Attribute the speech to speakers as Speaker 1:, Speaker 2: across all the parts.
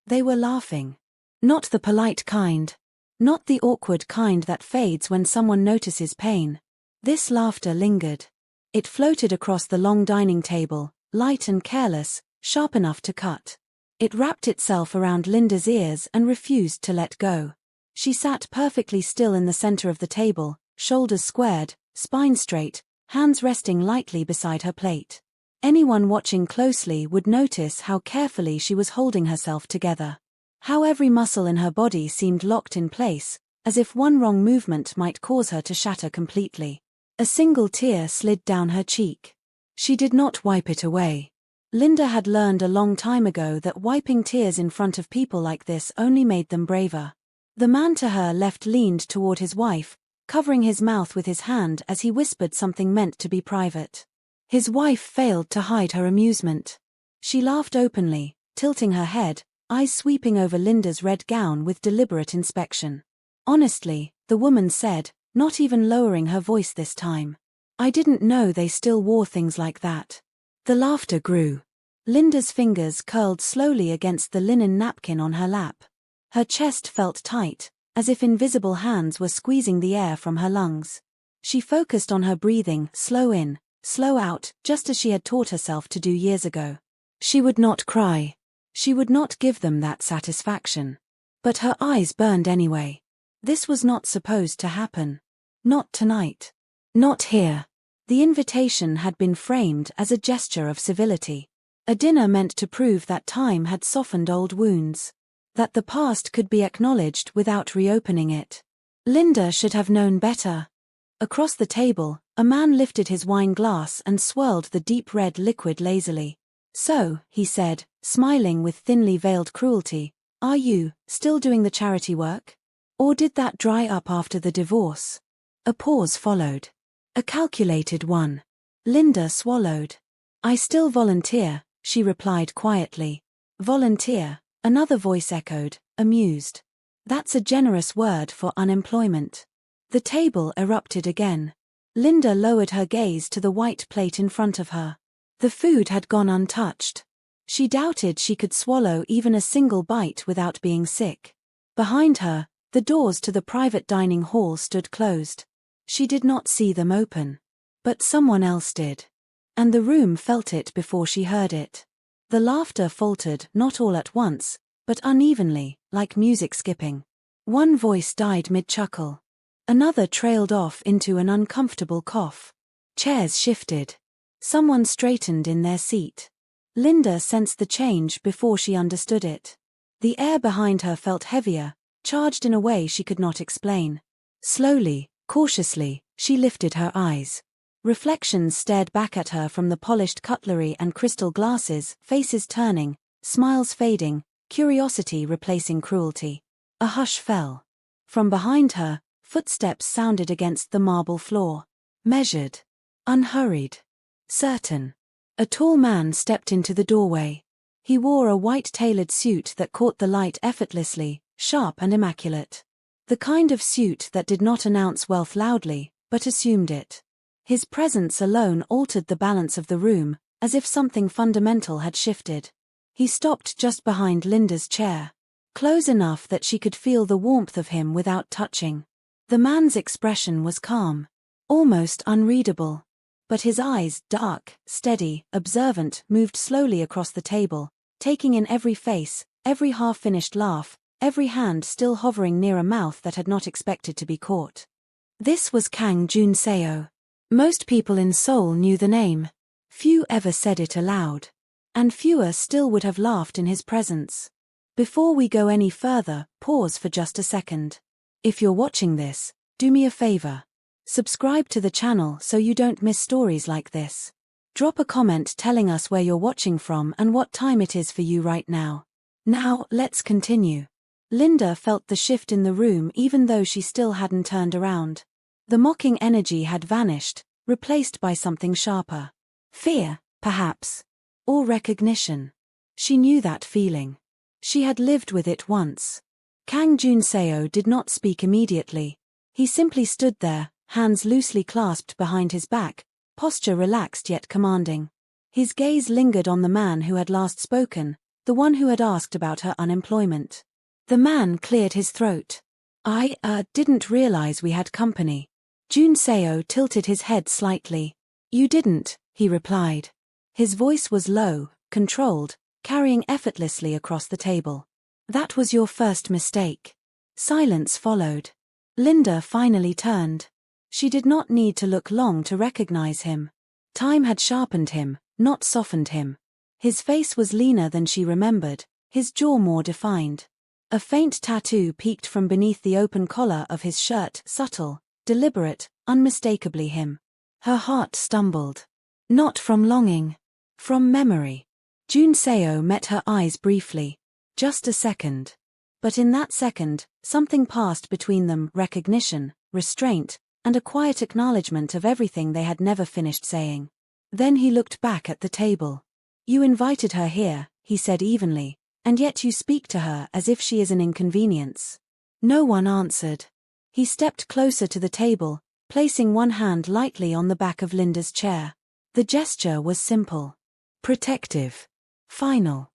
Speaker 1: They were laughing. Not the polite kind. Not the awkward kind that fades when someone notices pain. This laughter lingered. It floated across the long dining table, light and careless, sharp enough to cut. It wrapped itself around Linda's ears and refused to let go. She sat perfectly still in the center of the table, shoulders squared, spine straight, hands resting lightly beside her plate. Anyone watching closely would notice how carefully she was holding herself together. How every muscle in her body seemed locked in place, as if one wrong movement might cause her to shatter completely. A single tear slid down her cheek. She did not wipe it away. Linda had learned a long time ago that wiping tears in front of people like this only made them braver. The man to her left leaned toward his wife, covering his mouth with his hand as he whispered something meant to be private. His wife failed to hide her amusement. She laughed openly, tilting her head, eyes sweeping over Linda's red gown with deliberate inspection. Honestly, the woman said, not even lowering her voice this time. I didn't know they still wore things like that. The laughter grew. Linda's fingers curled slowly against the linen napkin on her lap. Her chest felt tight, as if invisible hands were squeezing the air from her lungs. She focused on her breathing, slow in, slow out, just as she had taught herself to do years ago. She would not cry. She would not give them that satisfaction. But her eyes burned anyway. This was not supposed to happen. Not tonight. Not here. The invitation had been framed as a gesture of civility. A dinner meant to prove that time had softened old wounds. That the past could be acknowledged without reopening it. Linda should have known better. Across the table, a man lifted his wine glass and swirled the deep red liquid lazily. So, he said, smiling with thinly veiled cruelty, are you still doing the charity work? Or did that dry up after the divorce? A pause followed. A calculated one. Linda swallowed. I still volunteer, she replied quietly. Volunteer, another voice echoed, amused. That's a generous word for unemployment. The table erupted again. Linda lowered her gaze to the white plate in front of her. The food had gone untouched. She doubted she could swallow even a single bite without being sick. Behind her, the doors to the private dining hall stood closed. She did not see them open. But someone else did. And the room felt it before she heard it. The laughter faltered not all at once, but unevenly, like music skipping. One voice died mid-chuckle. Another trailed off into an uncomfortable cough. Chairs shifted. Someone straightened in their seat. Linda sensed the change before she understood it. The air behind her felt heavier, charged in a way she could not explain. Slowly, cautiously, she lifted her eyes. Reflections stared back at her from the polished cutlery and crystal glasses, faces turning, smiles fading, curiosity replacing cruelty. A hush fell. From behind her, footsteps sounded against the marble floor. Measured. Unhurried. Certain. A tall man stepped into the doorway. He wore a white tailored suit that caught the light effortlessly, sharp and immaculate. The kind of suit that did not announce wealth loudly, but assumed it. His presence alone altered the balance of the room, as if something fundamental had shifted. He stopped just behind Linda's chair. Close enough that she could feel the warmth of him without touching. The man's expression was calm. Almost unreadable. But his eyes, dark, steady, observant, moved slowly across the table, taking in every face, every half-finished laugh, every hand still hovering near a mouth that had not expected to be caught. This was Kang Junseo. Most people in Seoul knew the name. Few ever said it aloud. And fewer still would have laughed in his presence. Before we go any further, pause for just a second. If you're watching this, do me a favor. Subscribe to the channel so you don't miss stories like this. Drop a comment telling us where you're watching from and what time it is for you right now. Now, let's continue. Linda felt the shift in the room even though she still hadn't turned around. The mocking energy had vanished, replaced by something sharper. Fear, perhaps. Or recognition. She knew that feeling. She had lived with it once. Kang Junseo did not speak immediately. He simply stood there, hands loosely clasped behind his back, posture relaxed yet commanding. His gaze lingered on the man who had last spoken, the one who had asked about her unemployment. The man cleared his throat. I didn't realize we had company. Jun Seo tilted his head slightly. You didn't, he replied. His voice was low, controlled, carrying effortlessly across the table. That was your first mistake. Silence followed. Linda finally turned. She did not need to look long to recognize him. Time had sharpened him, not softened him. His face was leaner than she remembered, his jaw more defined. A faint tattoo peeked from beneath the open collar of his shirt, subtle, deliberate, unmistakably him. Her heart stumbled. Not from longing. From memory. Jun Seo met her eyes briefly. Just a second. But in that second, something passed between them, recognition, restraint, and a quiet acknowledgement of everything they had never finished saying. Then he looked back at the table. You invited her here, he said evenly, and yet you speak to her as if she is an inconvenience. No one answered. He stepped closer to the table, placing one hand lightly on the back of Linda's chair. The gesture was simple. Protective. Final.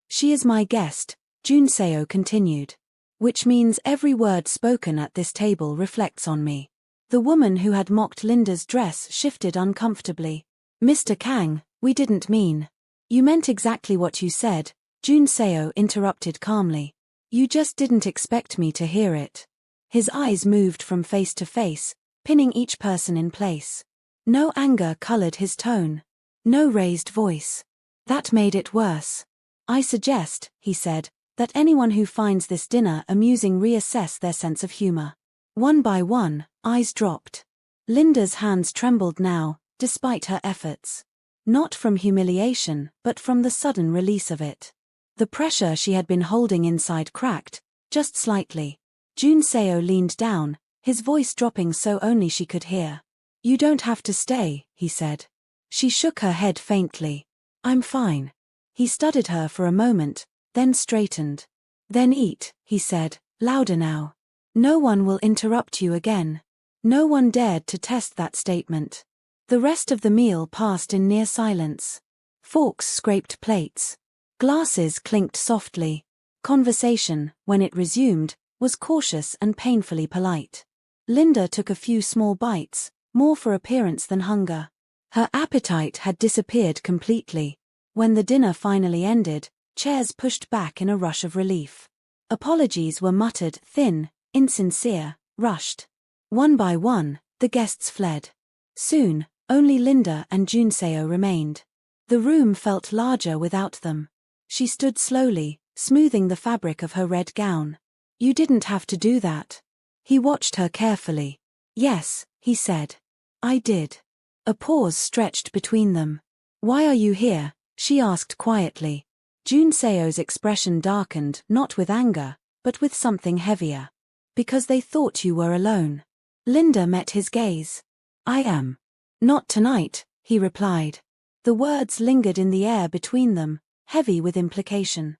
Speaker 1: She is my guest, Jun Seo continued. Which means every word spoken at this table reflects on me. The woman who had mocked Linda's dress shifted uncomfortably. Mr. Kang, we didn't mean. You meant exactly what you said, Jun Seo interrupted calmly. You just didn't expect me to hear it. His eyes moved from face to face, pinning each person in place. No anger colored his tone. No raised voice. That made it worse. I suggest, he said, that anyone who finds this dinner amusing reassess their sense of humor. One by one, eyes dropped. Linda's hands trembled now, despite her efforts. Not from humiliation, but from the sudden release of it. The pressure she had been holding inside cracked, just slightly. Jun Seo leaned down, his voice dropping so only she could hear. You don't have to stay, he said. She shook her head faintly. I'm fine. He studied her for a moment, then straightened. Then eat, he said, louder now. No one will interrupt you again. No one dared to test that statement. The rest of the meal passed in near silence. Forks scraped plates. Glasses clinked softly. Conversation, when it resumed, was cautious and painfully polite. Linda took a few small bites, more for appearance than hunger. Her appetite had disappeared completely. When the dinner finally ended, chairs pushed back in a rush of relief. Apologies were muttered, thin, insincere, rushed. One by one, the guests fled. Soon, only Linda and Jun Seo remained. The room felt larger without them. She stood slowly, smoothing the fabric of her red gown. You didn't have to do that. He watched her carefully. Yes, he said. I did. A pause stretched between them. Why are you here? She asked quietly. Jun Seo's expression darkened, not with anger, but with something heavier. Because they thought you were alone. Linda met his gaze. I am. Not tonight, he replied. The words lingered in the air between them, heavy with implication.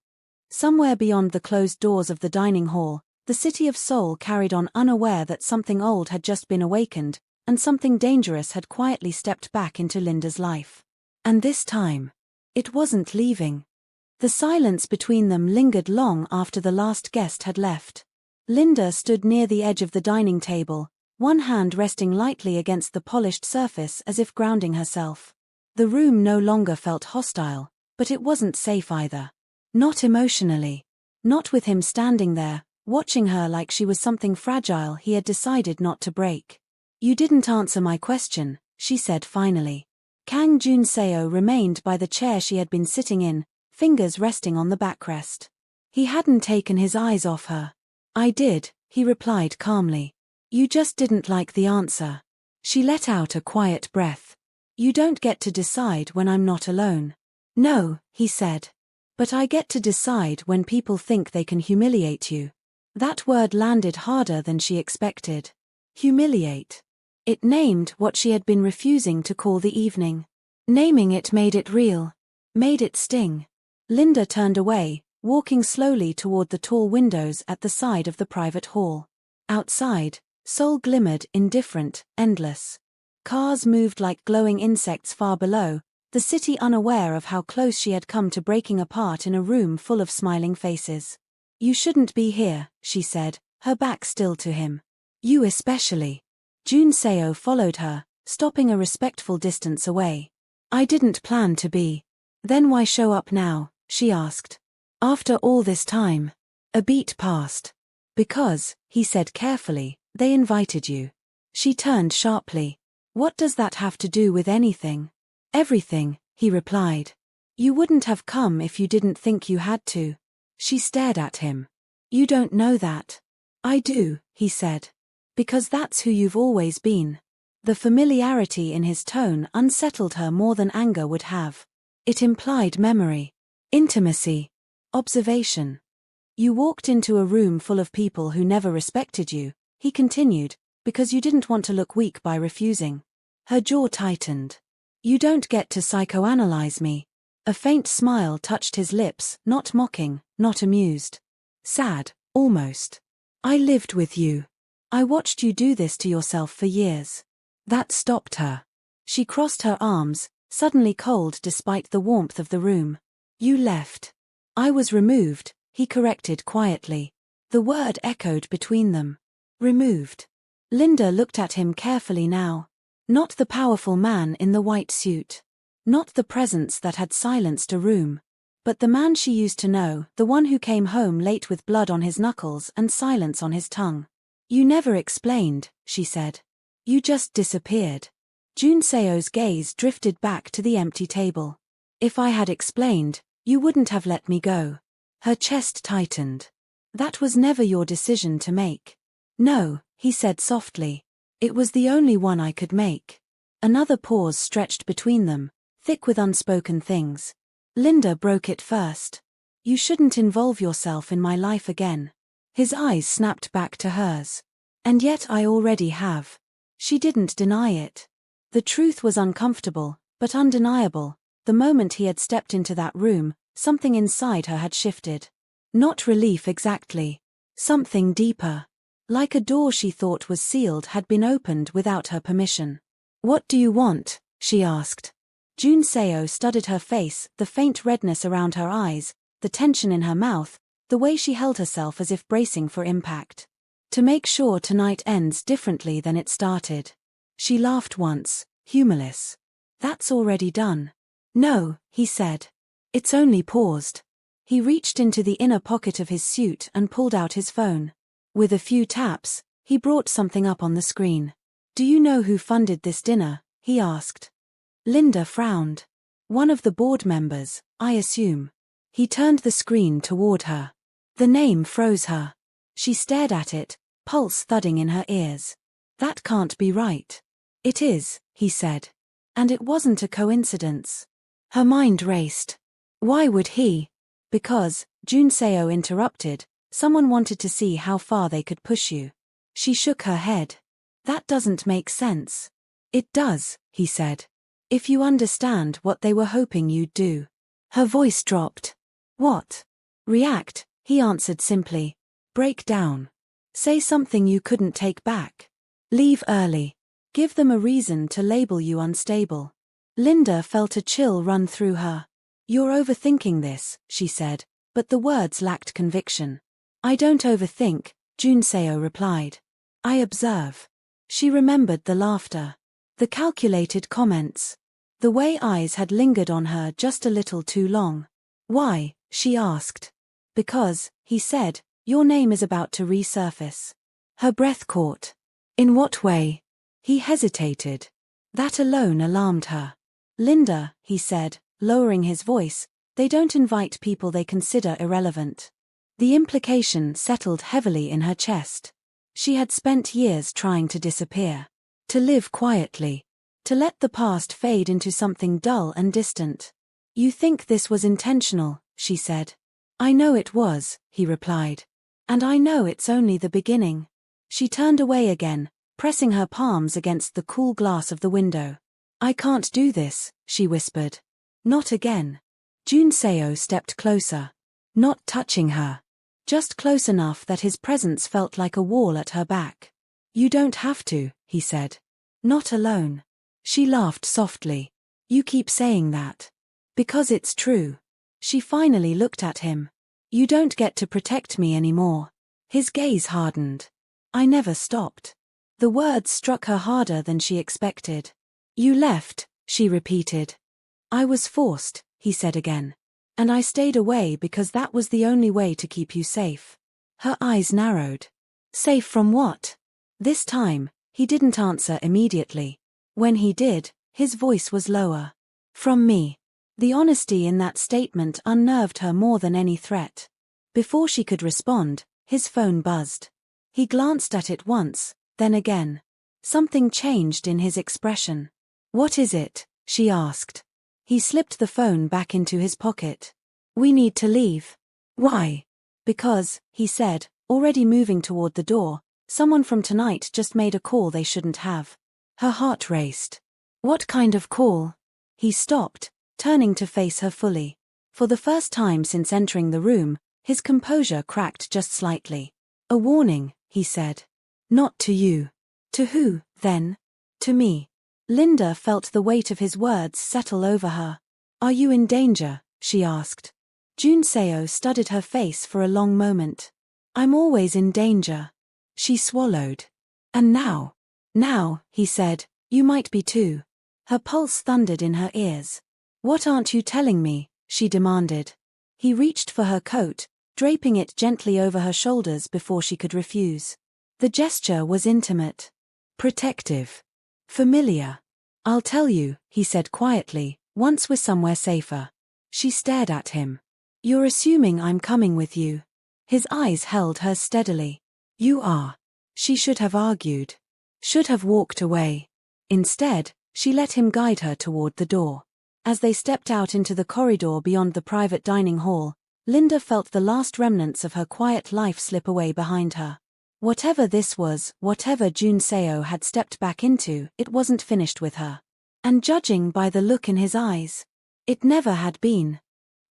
Speaker 1: Somewhere beyond the closed doors of the dining hall, the city of Seoul carried on unaware that something old had just been awakened, and something dangerous had quietly stepped back into Linda's life. And this time, it wasn't leaving. The silence between them lingered long after the last guest had left. Linda stood near the edge of the dining table, one hand resting lightly against the polished surface as if grounding herself. The room no longer felt hostile, but it wasn't safe either. Not emotionally. Not with him standing there, watching her like she was something fragile he had decided not to break. You didn't answer my question, she said finally. Kang Jun Seo remained by the chair she had been sitting in, fingers resting on the backrest. He hadn't taken his eyes off her. I did, he replied calmly. You just didn't like the answer. She let out a quiet breath. You don't get to decide when I'm not alone. No, he said. But I get to decide when people think they can humiliate you. That word landed harder than she expected. Humiliate. It named what she had been refusing to call the evening. Naming it made it real. Made it sting. Linda turned away, walking slowly toward the tall windows at the side of the private hall. Outside, Seoul glimmered indifferent, endless. Cars moved like glowing insects far below, the city unaware of how close she had come to breaking apart in a room full of smiling faces. "You shouldn't be here," she said, her back still to him. "You especially." Jun Seo followed her, stopping a respectful distance away. "I didn't plan to be." "Then why show up now?" she asked. "After all this time." A beat passed. "Because," he said carefully, "they invited you." She turned sharply. "What does that have to do with anything?" "Everything," he replied. "You wouldn't have come if you didn't think you had to." She stared at him. "You don't know that." "I do," he said. "Because that's who you've always been." The familiarity in his tone unsettled her more than anger would have. It implied memory, intimacy, observation. "You walked into a room full of people who never respected you," he continued, "because you didn't want to look weak by refusing." Her jaw tightened. "You don't get to psychoanalyze me." A faint smile touched his lips, not mocking, not amused. Sad, almost. "I lived with you. I watched you do this to yourself for years." That stopped her. She crossed her arms, suddenly cold despite the warmth of the room. "You left." "I was removed," he corrected quietly. The word echoed between them. Removed. Linda looked at him carefully now. Not the powerful man in the white suit. Not the presence that had silenced a room. But the man she used to know, the one who came home late with blood on his knuckles and silence on his tongue. "You never explained," she said. "You just disappeared." Jun Seo's gaze drifted back to the empty table. "If I had explained, you wouldn't have let me go." Her chest tightened. "That was never your decision to make." "No," he said softly. "It was the only one I could make." Another pause stretched between them, thick with unspoken things. Linda broke it first. "You shouldn't involve yourself in my life again." His eyes snapped back to hers. "And yet I already have." She didn't deny it. The truth was uncomfortable, but undeniable. The moment he had stepped into that room, something inside her had shifted. Not relief exactly. Something deeper. Like a door she thought was sealed had been opened without her permission. "What do you want?" she asked. Jun Seo studied her face, the faint redness around her eyes, the tension in her mouth, the way she held herself as if bracing for impact. "To make sure tonight ends differently than it started." She laughed once, humorless. "That's already done." "No," he said. "It's only paused." He reached into the inner pocket of his suit and pulled out his phone. With a few taps, he brought something up on the screen. "Do you know who funded this dinner?" he asked. Linda frowned. "One of the board members, I assume." He turned the screen toward her. The name froze her. She stared at it, pulse thudding in her ears. "That can't be right." "It is," he said. "And it wasn't a coincidence." Her mind raced. Why would he? "Because," Jun Seo interrupted, "someone wanted to see how far they could push you." She shook her head. "That doesn't make sense." "It does," he said. "If you understand what they were hoping you'd do." Her voice dropped. "What?" "React," he answered simply. "Break down. Say something you couldn't take back. Leave early. Give them a reason to label you unstable." Linda felt a chill run through her. "You're overthinking this," she said, but the words lacked conviction. "I don't overthink," Jun Seo replied. "I observe." She remembered the laughter. The calculated comments. The way eyes had lingered on her just a little too long. "Why?" she asked. "Because," he said, "your name is about to resurface." Her breath caught. "In what way?" He hesitated. That alone alarmed her. "Linda," he said, lowering his voice, "they don't invite people they consider irrelevant." The implication settled heavily in her chest. She had spent years trying to disappear. To live quietly. To let the past fade into something dull and distant. "You think this was intentional," she said. "I know it was," he replied. "And I know it's only the beginning." She turned away again, pressing her palms against the cool glass of the window. "I can't do this," she whispered. "Not again." Jun Seo stepped closer. Not touching her. Just close enough that his presence felt like a wall at her back. "You don't have to," he said. "Not alone." She laughed softly. You keep saying that. Because it's true. She finally looked at him. You don't get to protect me anymore. His gaze hardened. I never stopped. The words struck her harder than she expected. You left, she repeated. I was forced, he said again. And I stayed away because that was the only way to keep you safe. Her eyes narrowed. Safe from what? This time, he didn't answer immediately. When he did, his voice was lower. From me. The honesty in that statement unnerved her more than any threat. Before she could respond, his phone buzzed. He glanced at it once, then again. Something changed in his expression. What is it? She asked. He slipped the phone back into his pocket. We need to leave. Why? Because, he said, already moving toward the door, someone from tonight just made a call they shouldn't have. Her heart raced. What kind of call? He stopped, turning to face her fully. For the first time since entering the room, his composure cracked just slightly. A warning, he said. Not to you. To who, then? To me. Linda felt the weight of his words settle over her. Are you in danger? She asked. Junseo studied her face for a long moment. I'm always in danger. She swallowed. And now? Now, he said, you might be too. Her pulse thundered in her ears. What aren't you telling me? She demanded. He reached for her coat, draping it gently over her shoulders before she could refuse. The gesture was intimate. Protective. Familiar. I'll tell you, he said quietly, once we're somewhere safer. She stared at him. You're assuming I'm coming with you. His eyes held hers steadily. You are. She should have argued. Should have walked away. Instead, she let him guide her toward the door. As they stepped out into the corridor beyond the private dining hall, Linda felt the last remnants of her quiet life slip away behind her. Whatever this was, whatever Junseo had stepped back into, it wasn't finished with her. And judging by the look in his eyes, it never had been.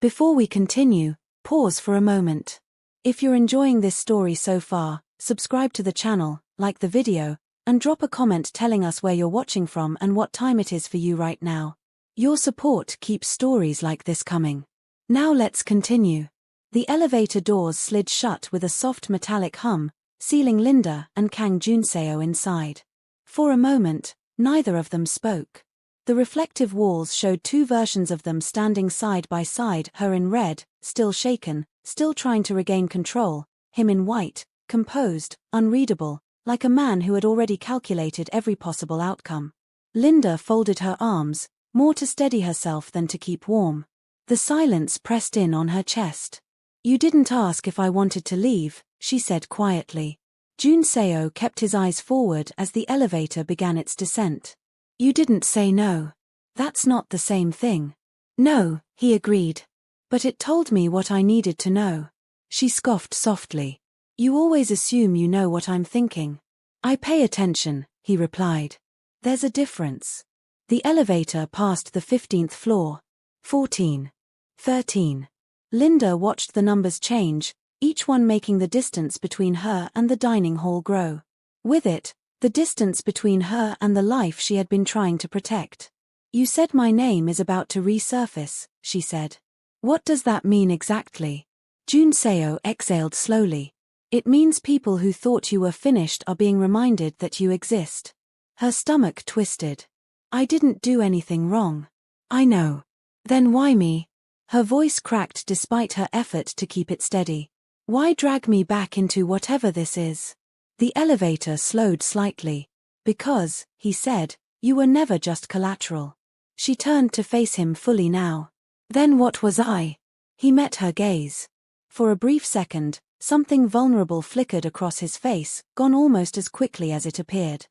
Speaker 1: Before we continue, pause for a moment. If you're enjoying this story so far, subscribe to the channel, like the video, and drop a comment telling us where you're watching from and what time it is for you right now. Your support keeps stories like this coming. Now let's continue. The elevator doors slid shut with a soft metallic hum, sealing Linda and Kang Junseo inside. For a moment, neither of them spoke. The reflective walls showed two versions of them standing side by side, her in red, still shaken, still trying to regain control, him in white, composed, unreadable, like a man who had already calculated every possible outcome. Linda folded her arms, more to steady herself than to keep warm. The silence pressed in on her chest. You didn't ask if I wanted to leave, she said quietly. Junseo kept his eyes forward as the elevator began its descent. You didn't say no. That's not the same thing. No, he agreed. But it told me what I needed to know. She scoffed softly. You always assume you know what I'm thinking. I pay attention, he replied. There's a difference. The elevator passed the 15th floor. 14. 13. Linda watched the numbers change, each one making the distance between her and the dining hall grow. With it, the distance between her and the life she had been trying to protect. You said my name is about to resurface, she said. What does that mean exactly? Junseo exhaled slowly. It means people who thought you were finished are being reminded that you exist. Her stomach twisted. I didn't do anything wrong. I know. Then why me? Her voice cracked despite her effort to keep it steady. Why drag me back into whatever this is? The elevator slowed slightly. Because, he said, you were never just collateral. She turned to face him fully now. Then what was I? He met her gaze. For a brief second, something vulnerable flickered across his face, gone almost as quickly as it appeared.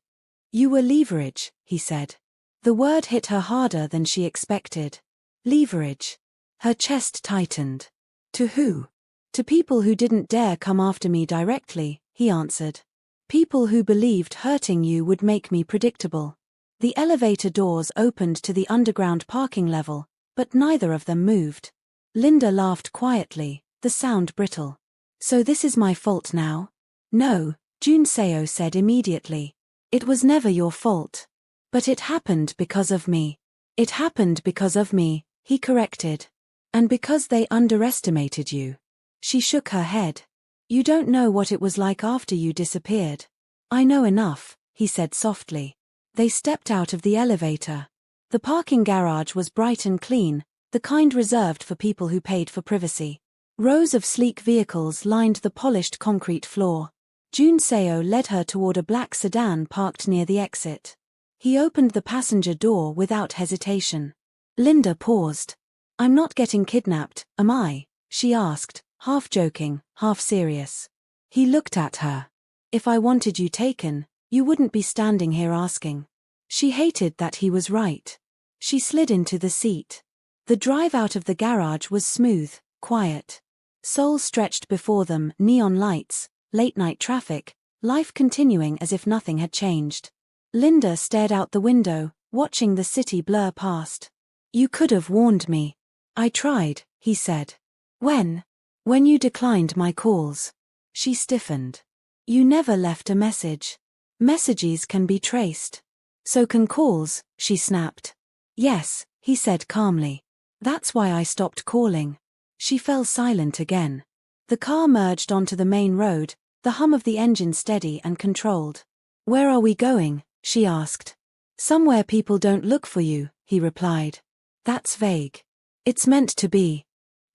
Speaker 1: You were leverage, he said. The word hit her harder than she expected. Leverage. Her chest tightened. To who? To people who didn't dare come after me directly, he answered. People who believed hurting you would make me predictable. The elevator doors opened to the underground parking level, but neither of them moved. Linda laughed quietly, the sound brittle. So this is my fault now? No, Junseo said immediately. It was never your fault. But it happened because of me. It happened because of me, he corrected. And because they underestimated you. She shook her head. You don't know what it was like after you disappeared. I know enough, he said softly. They stepped out of the elevator. The parking garage was bright and clean, the kind reserved for people who paid for privacy. Rows of sleek vehicles lined the polished concrete floor. Jun Seo led her toward a black sedan parked near the exit. He opened the passenger door without hesitation. Linda paused. I'm not getting kidnapped, am I? She asked, half joking, half serious. He looked at her. If I wanted you taken, you wouldn't be standing here asking. She hated that he was right. She slid into the seat. The drive out of the garage was smooth, quiet. Seoul stretched before them, neon lights, late-night traffic, life continuing as if nothing had changed. Linda stared out the window, watching the city blur past. You could have warned me. I tried, he said. When? When you declined my calls. She stiffened. You never left a message. Messages can be traced. So can calls, she snapped. Yes, he said calmly. That's why I stopped calling. She fell silent again. The car merged onto the main road, the hum of the engine steady and controlled. Where are we going? She asked. Somewhere people don't look for you, he replied. That's vague. It's meant to be.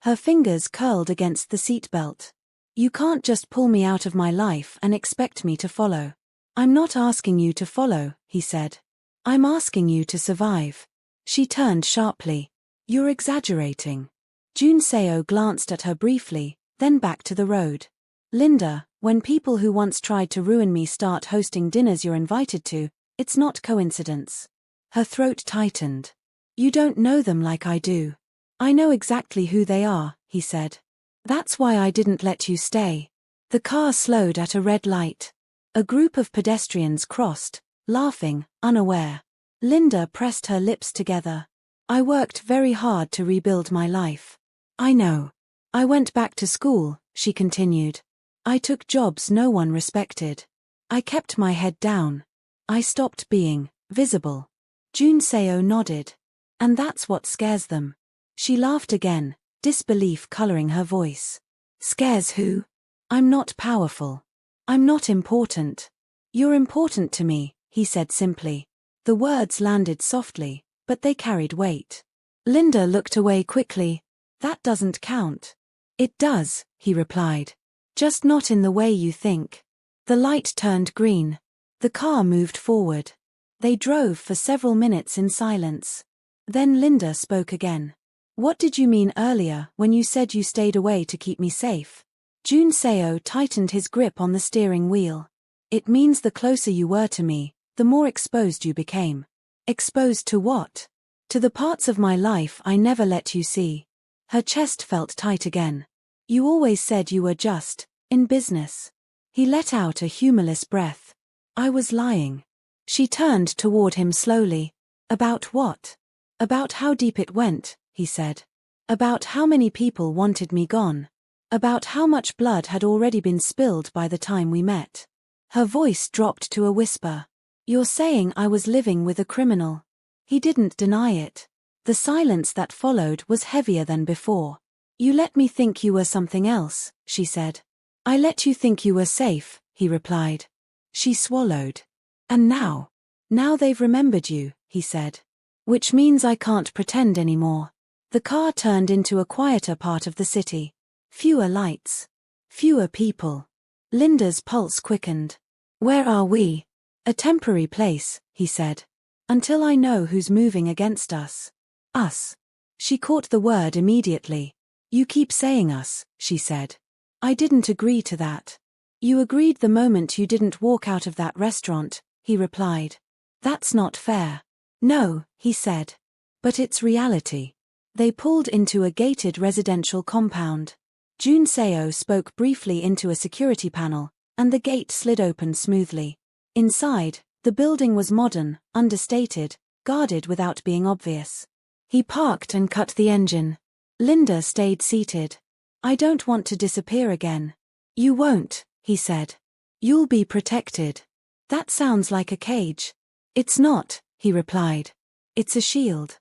Speaker 1: Her fingers curled against the seatbelt. You can't just pull me out of my life and expect me to follow. I'm not asking you to follow, he said. I'm asking you to survive. She turned sharply. You're exaggerating. Jun Seo glanced at her briefly, then back to the road. Linda, when people who once tried to ruin me start hosting dinners you're invited to, it's not coincidence. Her throat tightened. You don't know them like I do. I know exactly who they are, he said. That's why I didn't let you stay. The car slowed at a red light. A group of pedestrians crossed, laughing, unaware. Linda pressed her lips together. I worked very hard to rebuild my life. I know. I went back to school, she continued. I took jobs no one respected. I kept my head down. I stopped being visible. Jun Seo nodded. And that's what scares them. She laughed again, disbelief coloring her voice. Scares who? I'm not powerful. I'm not important. You're important to me, he said simply. The words landed softly, but they carried weight. Linda looked away quickly. That doesn't count. It does, he replied. Just not in the way you think. The light turned green. The car moved forward. They drove for several minutes in silence. Then Linda spoke again. What did you mean earlier when you said you stayed away to keep me safe? Jun Seo tightened his grip on the steering wheel. It means the closer you were to me, the more exposed you became. Exposed to what? To the parts of my life I never let you see. Her chest felt tight again. You always said you were just, in business. He let out a humorless breath. I was lying. She turned toward him slowly. About what? About how deep it went, he said. About how many people wanted me gone. About how much blood had already been spilled by the time we met. Her voice dropped to a whisper. You're saying I was living with a criminal. He didn't deny it. The silence that followed was heavier than before. You let me think you were something else, she said. I let you think you were safe, he replied. She swallowed. And now? Now they've remembered you, he said. Which means I can't pretend anymore. The car turned into a quieter part of the city. Fewer lights. Fewer people. Linda's pulse quickened. Where are we? A temporary place, he said. Until I know who's moving against us. Us. She caught the word immediately. You keep saying us, she said. I didn't agree to that. You agreed the moment you didn't walk out of that restaurant, he replied. That's not fair. No, he said. But it's reality. They pulled into a gated residential compound. Jun Seo spoke briefly into a security panel, and the gate slid open smoothly. Inside, the building was modern, understated, guarded without being obvious. He parked and cut the engine. Linda stayed seated. I don't want to disappear again. You won't, he said. You'll be protected. That sounds like a cage. It's not, he replied. It's a shield.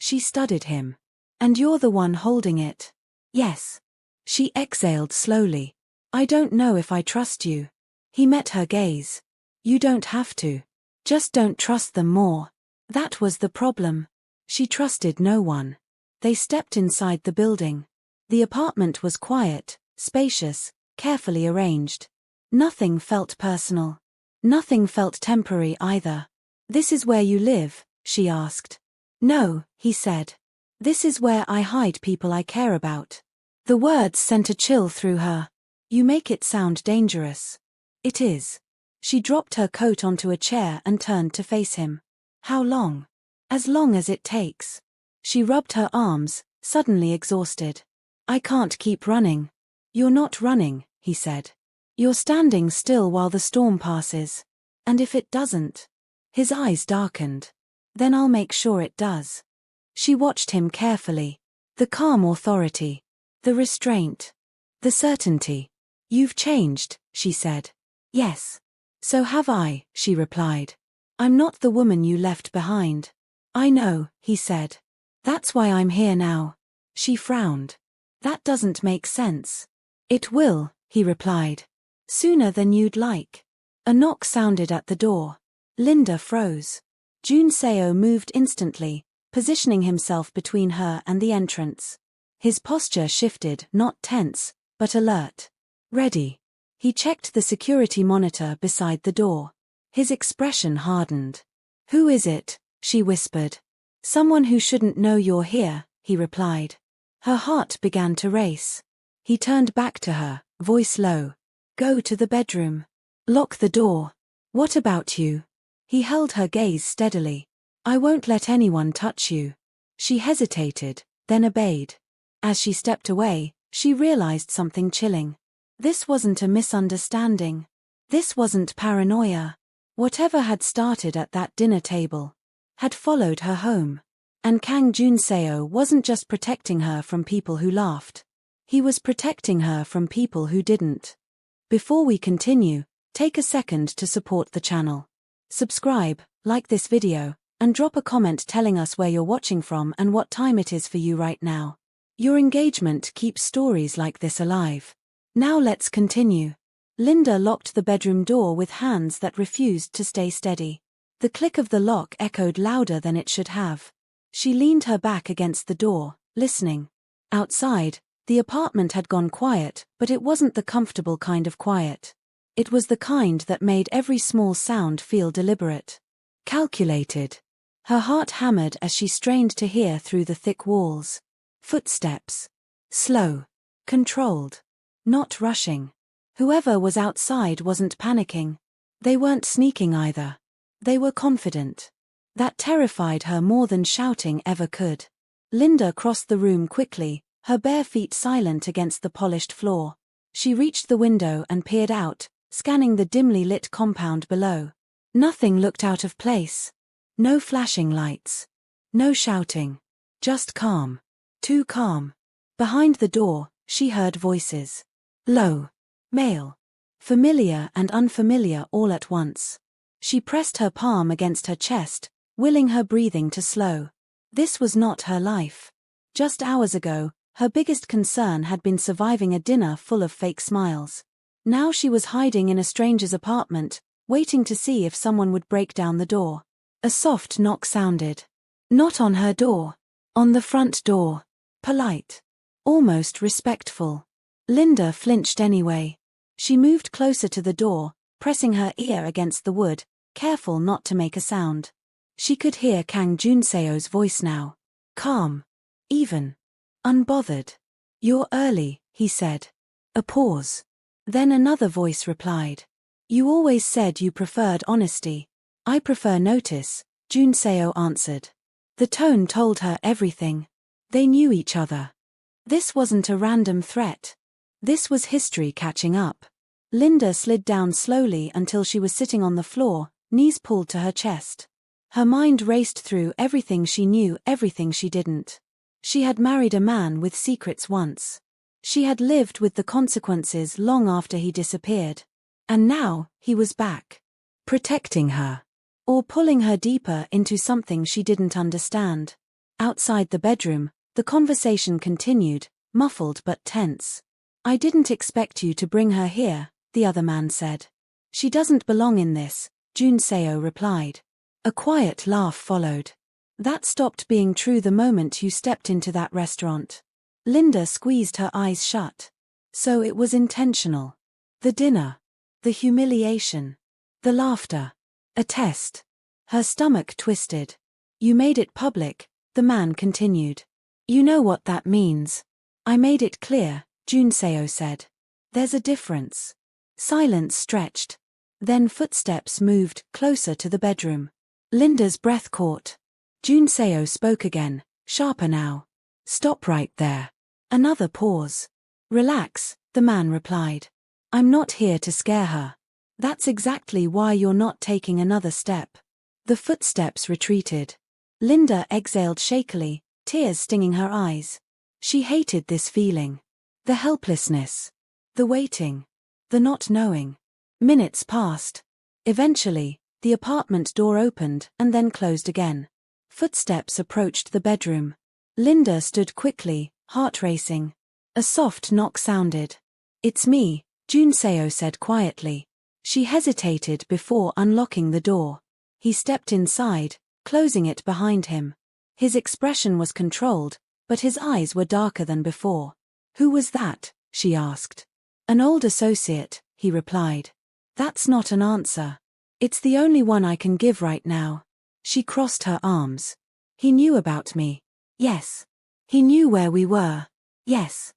Speaker 1: She studied him. And you're the one holding it. Yes. She exhaled slowly. I don't know if I trust you. He met her gaze. You don't have to. Just don't trust them more. That was the problem. She trusted no one. They stepped inside the building. The apartment was quiet, spacious, carefully arranged. Nothing felt personal. Nothing felt temporary either. This is where you live? She asked. No, he said. This is where I hide people I care about. The words sent a chill through her. You make it sound dangerous. It is. She dropped her coat onto a chair and turned to face him. How long? As long as it takes. She rubbed her arms, suddenly exhausted. I can't keep running. You're not running, he said. You're standing still while the storm passes. And if it doesn't? His eyes darkened. Then I'll make sure it does. She watched him carefully. The calm authority. The restraint. The certainty. You've changed, she said. Yes. So have I, she replied. I'm not the woman you left behind. I know, he said. That's why I'm here now. She frowned. That doesn't make sense. It will, he replied. Sooner than you'd like. A knock sounded at the door. Linda froze. Jun Seo moved instantly, positioning himself between her and the entrance. His posture shifted, not tense, but alert. Ready. He checked the security monitor beside the door. His expression hardened. Who is it? She whispered. Someone who shouldn't know you're here, he replied. Her heart began to race. He turned back to her, voice low. Go to the bedroom. Lock the door. What about you? He held her gaze steadily. I won't let anyone touch you. She hesitated, then obeyed. As she stepped away, she realized something chilling. This wasn't a misunderstanding. This wasn't paranoia. Whatever had started at that dinner table had followed her home. And Kang Junseo wasn't just protecting her from people who laughed. He was protecting her from people who didn't. Before we continue, take a second to support the channel. Subscribe, like this video, and drop a comment telling us where you're watching from and what time it is for you right now. Your engagement keeps stories like this alive. Now let's continue. Linda locked the bedroom door with hands that refused to stay steady. The click of the lock echoed louder than it should have. She leaned her back against the door, listening. Outside, the apartment had gone quiet, but it wasn't the comfortable kind of quiet. It was the kind that made every small sound feel deliberate. Calculated. Her heart hammered as she strained to hear through the thick walls. Footsteps. Slow. Controlled. Not rushing. Whoever was outside wasn't panicking. They weren't sneaking either. They were confident. That terrified her more than shouting ever could. Linda crossed the room quickly, her bare feet silent against the polished floor. She reached the window and peered out, scanning the dimly lit compound below. Nothing looked out of place. No flashing lights. No shouting. Just calm. Too calm. Behind the door, she heard voices. Low. Male. Familiar and unfamiliar all at once. She pressed her palm against her chest, willing her breathing to slow. This was not her life. Just hours ago, her biggest concern had been surviving a dinner full of fake smiles. Now she was hiding in a stranger's apartment, waiting to see if someone would break down the door. A soft knock sounded. Not on her door. On the front door. Polite. Almost respectful. Linda flinched anyway. She moved closer to the door, pressing her ear against the wood, careful not to make a sound. She could hear Kang Junseo's voice now. Calm. Even. Unbothered. You're early, he said. A pause. Then another voice replied. You always said you preferred honesty. I prefer notice, Junseo answered. The tone told her everything. They knew each other. This wasn't a random threat. This was history catching up. Linda slid down slowly until she was sitting on the floor, knees pulled to her chest. Her mind raced through everything she knew, everything she didn't. She had married a man with secrets once. She had lived with the consequences long after he disappeared. And now, he was back. Protecting her. Or pulling her deeper into something she didn't understand. Outside the bedroom, the conversation continued, muffled but tense. "I didn't expect you to bring her here," the other man said. "She doesn't belong in this," Jun Seo replied. A quiet laugh followed. "That stopped being true the moment you stepped into that restaurant." Linda squeezed her eyes shut. So it was intentional. The dinner. The humiliation. The laughter. A test. Her stomach twisted. "You made it public," the man continued. "You know what that means." "I made it clear," Jun Seo said. "There's a difference." Silence stretched. Then footsteps moved closer to the bedroom. Linda's breath caught. Jun Seo spoke again, sharper now. "Stop right there." Another pause. "Relax," the man replied. "I'm not here to scare her." "That's exactly why you're not taking another step." The footsteps retreated. Linda exhaled shakily, tears stinging her eyes. She hated this feeling. The helplessness. The waiting. The not knowing. Minutes passed. Eventually, the apartment door opened and then closed again. Footsteps approached the bedroom. Linda stood quickly, heart racing. A soft knock sounded. "It's me," Jun Seo said quietly. She hesitated before unlocking the door. He stepped inside, closing it behind him. His expression was controlled, but his eyes were darker than before. "Who was that?" she asked. "An old associate," he replied. "That's not an answer. It's the only one I can give right now." She crossed her arms. "He knew about me." "Yes." "He knew where we were." "Yes."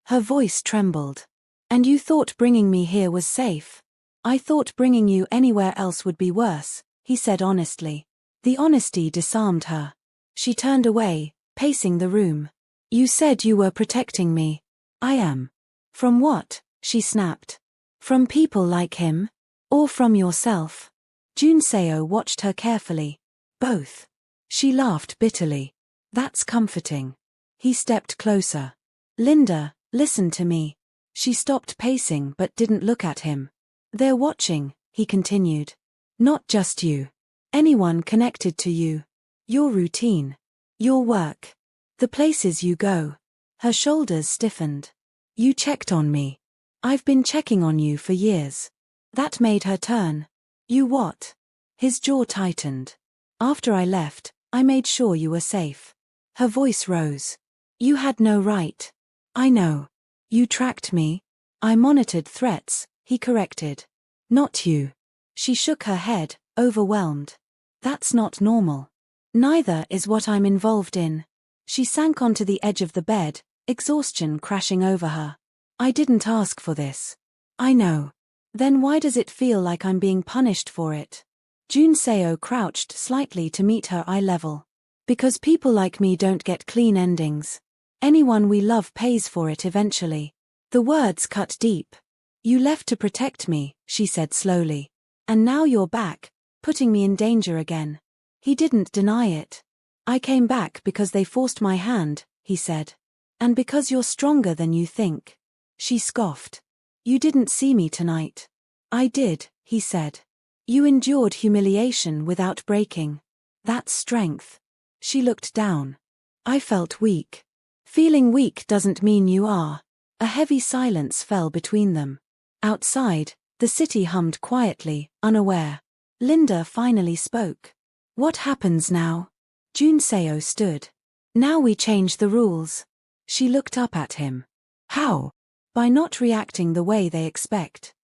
Speaker 1: Her voice trembled. "And you thought bringing me here was safe?" "I thought bringing you anywhere else would be worse," he said honestly. The honesty disarmed her. She turned away, pacing the room. "You said you were protecting me." "I am." "From what?" she snapped. "From people like him? Or from yourself?" Jun Seo watched her carefully. "Both." She laughed bitterly. "That's comforting." He stepped closer. "Linda, listen to me." She stopped pacing but didn't look at him. "They're watching," he continued. "Not just you. Anyone connected to you. Your routine. Your work. The places you go." Her shoulders stiffened. "You checked on me." "I've been checking on you for years." That made her turn. "You what?" His jaw tightened. "After I left, I made sure you were safe." Her voice rose. "You had no right." "I know. You tracked me." "I monitored threats," he corrected. "Not you." She shook her head, overwhelmed. "That's not normal." "Neither is what I'm involved in." She sank onto the edge of the bed, exhaustion crashing over her. "I didn't ask for this." "I know." "Then why does it feel like I'm being punished for it?" Jun Seo crouched slightly to meet her eye level. "Because people like me don't get clean endings. Anyone we love pays for it eventually." The words cut deep. "You left to protect me," she said slowly. "And now you're back, putting me in danger again." He didn't deny it. "I came back because they forced my hand," he said. "And because you're stronger than you think." She scoffed. "You didn't see me tonight." "I did," he said. "You endured humiliation without breaking. That's strength." She looked down. "I felt weak." "Feeling weak doesn't mean you are." A heavy silence fell between them. Outside, the city hummed quietly, unaware. Linda finally spoke. "What happens now?" Jun Seo stood. "Now we change the rules." She looked up at him. "How?" "By not reacting the way they expect."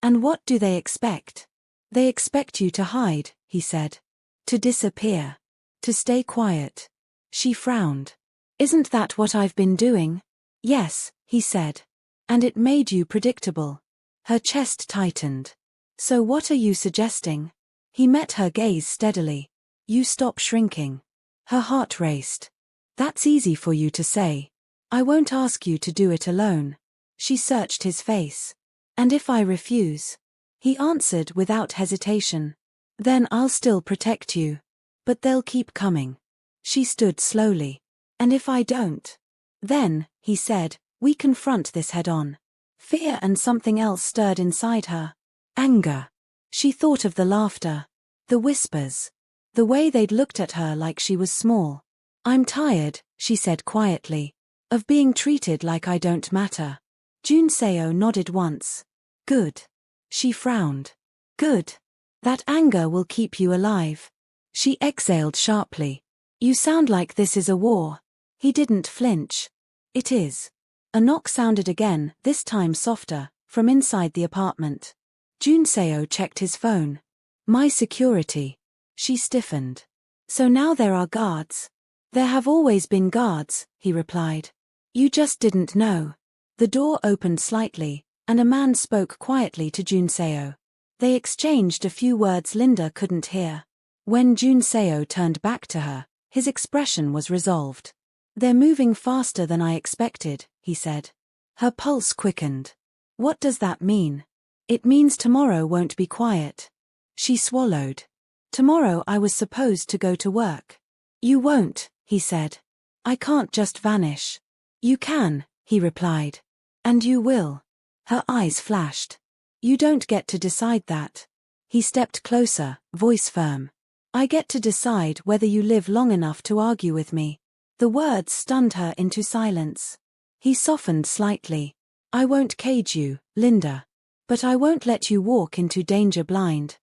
Speaker 1: "And what do they expect?" "They expect you to hide," he said. "To disappear. To stay quiet." She frowned. "Isn't that what I've been doing?" "Yes," he said. "And it made you predictable." Her chest tightened. "So what are you suggesting?" He met her gaze steadily. "You stop shrinking." Her heart raced. "That's easy for you to say. I won't ask you to do it alone." She searched his face. "And if I refuse?" He answered without hesitation. "Then I'll still protect you. But they'll keep coming." She stood slowly. "And if I don't?" "Then," he said, "we confront this head on." Fear and something else stirred inside her. Anger. She thought of the laughter. The whispers. The way they'd looked at her like she was small. I'm tired, she said quietly, of being treated like I don't matter. Junseo nodded once. Good. She frowned. Good. That anger will keep you alive. She exhaled sharply. You sound like this is a war. He didn't flinch. It is. A knock sounded again, this time softer, from inside the apartment. Junseo checked his phone. My security. She stiffened. So now there are guards. There have always been guards, he replied. You just didn't know. The door opened slightly, and a man spoke quietly to Junseo. They exchanged a few words Linda couldn't hear. When Junseo turned back to her, his expression was resolved. They're moving faster than I expected, he said. Her pulse quickened. What does that mean? It means tomorrow won't be quiet. She swallowed. Tomorrow I was supposed to go to work. You won't, he said. I can't just vanish. You can, he replied. And you will. Her eyes flashed. You don't get to decide that. He stepped closer, voice firm. I get to decide whether you live long enough to argue with me. The words stunned her into silence. He softened slightly. I won't cage you, Linda. But I won't let you walk into danger blind.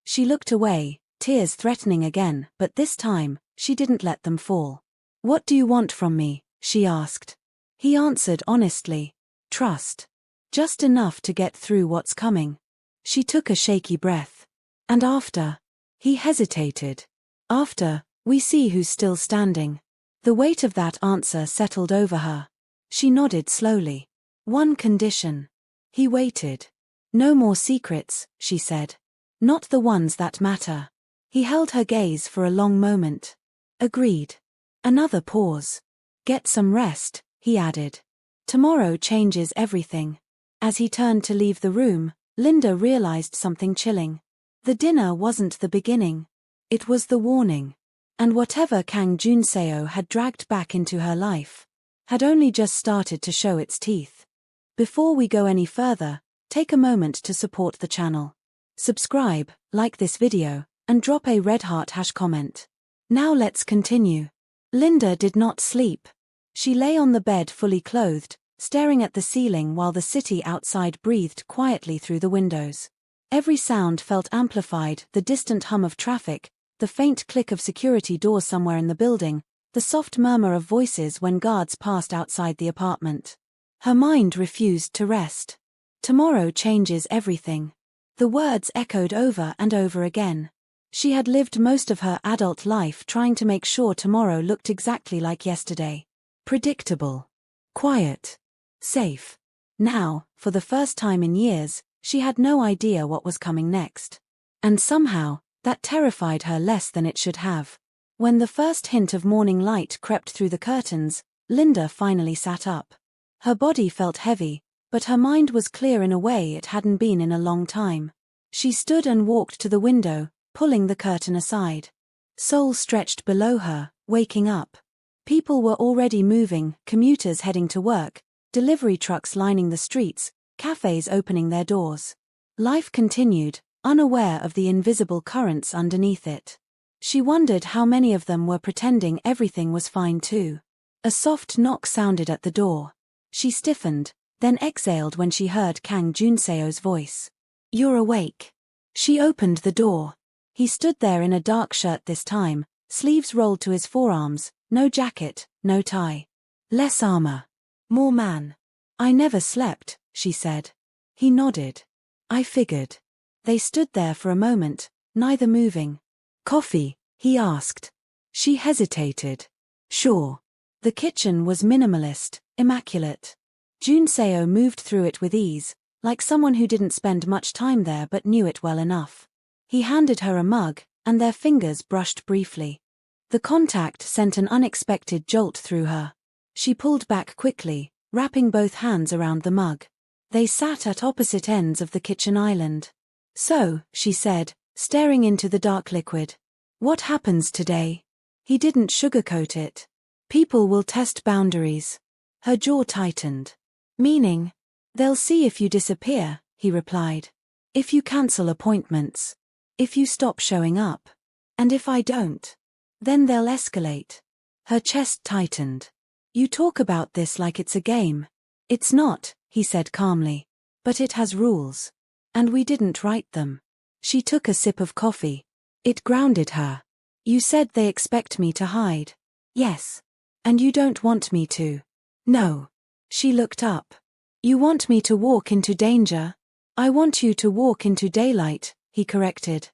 Speaker 1: She looked away, tears threatening again, but this time, she didn't let them fall. What do you want from me? She asked. He answered honestly. Trust. Just enough to get through what's coming. She took a shaky breath. And after? He hesitated. After, we see who's still standing. The weight of that answer settled over her. She nodded slowly. One condition. He waited. No more secrets, she said. Not the ones that matter. He held her gaze for a long moment. Agreed. Another pause. Get some rest, he added. Tomorrow changes everything. As he turned to leave the room, Linda realized something chilling. The dinner wasn't the beginning. It was the warning. And whatever Kang Junseo had dragged back into her life had only just started to show its teeth. Before we go any further, take a moment to support the channel. Subscribe, like this video, and drop a red heart comment. Now let's continue. Linda did not sleep. She lay on the bed fully clothed, staring at the ceiling while the city outside breathed quietly through the windows. Every sound felt amplified, the distant hum of traffic, the faint click of security doors somewhere in the building, the soft murmur of voices when guards passed outside the apartment. Her mind refused to rest. Tomorrow changes everything. The words echoed over and over again. She had lived most of her adult life trying to make sure tomorrow looked exactly like yesterday. Predictable. Quiet. Safe. Now, for the first time in years, she had no idea what was coming next. And somehow, that terrified her less than it should have. When the first hint of morning light crept through the curtains, Linda finally sat up. Her body felt heavy, but her mind was clear in a way it hadn't been in a long time. She stood and walked to the window, pulling the curtain aside. Seoul stretched below her, waking up. People were already moving, commuters heading to work, delivery trucks lining the streets, cafes opening their doors. Life continued, unaware of the invisible currents underneath it. She wondered how many of them were pretending everything was fine too. A soft knock sounded at the door. She stiffened, then exhaled when she heard Kang Junseo's voice. You're awake. She opened the door. He stood there in a dark shirt this time, sleeves rolled to his forearms, no jacket, no tie. Less armor. More man. I never slept, she said. He nodded. I figured. They stood there for a moment, neither moving. Coffee, he asked. She hesitated. Sure. The kitchen was minimalist, immaculate. Junseo moved through it with ease, like someone who didn't spend much time there but knew it well enough. He handed her a mug, and their fingers brushed briefly. The contact sent an unexpected jolt through her. She pulled back quickly, wrapping both hands around the mug. They sat at opposite ends of the kitchen island. So, she said, staring into the dark liquid. What happens today? He didn't sugarcoat it. People will test boundaries. Her jaw tightened. Meaning? They'll see if you disappear, he replied. If you cancel appointments. If you stop showing up. And if I don't. Then they'll escalate. Her chest tightened. You talk about this like it's a game. It's not, he said calmly. But it has rules. And we didn't write them. She took a sip of coffee. It grounded her. You said they expect me to hide. Yes. And you don't want me to. No. She looked up. You want me to walk into danger? I want you to walk into daylight, he corrected.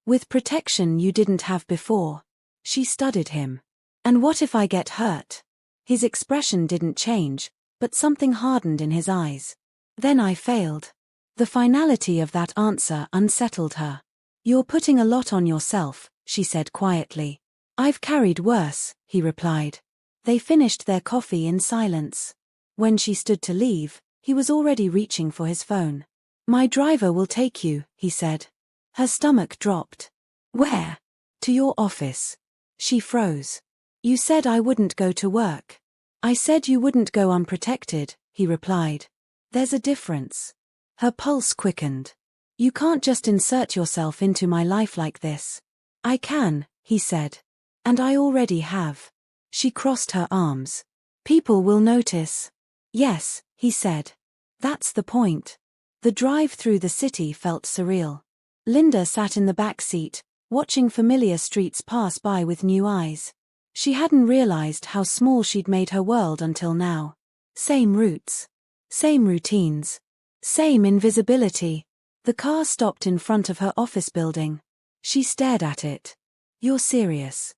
Speaker 1: With protection you didn't have before. She studied him. And what if I get hurt? His expression didn't change, but something hardened in his eyes. Then I failed. The finality of that answer unsettled her. You're putting a lot on yourself, she said quietly. I've carried worse, he replied. They finished their coffee in silence. When she stood to leave, he was already reaching for his phone. My driver will take you, he said. Her stomach dropped. Where? To your office. She froze. You said I wouldn't go to work. I said you wouldn't go unprotected, he replied. There's a difference. Her pulse quickened. You can't just insert yourself into my life like this. I can, he said. And I already have. She crossed her arms. People will notice. Yes, he said. That's the point. The drive through the city felt surreal. Linda sat in the back seat, watching familiar streets pass by with new eyes. She hadn't realized how small she'd made her world until now. Same routes. Same routines. Same invisibility. The car stopped in front of her office building. She stared at it. You're serious.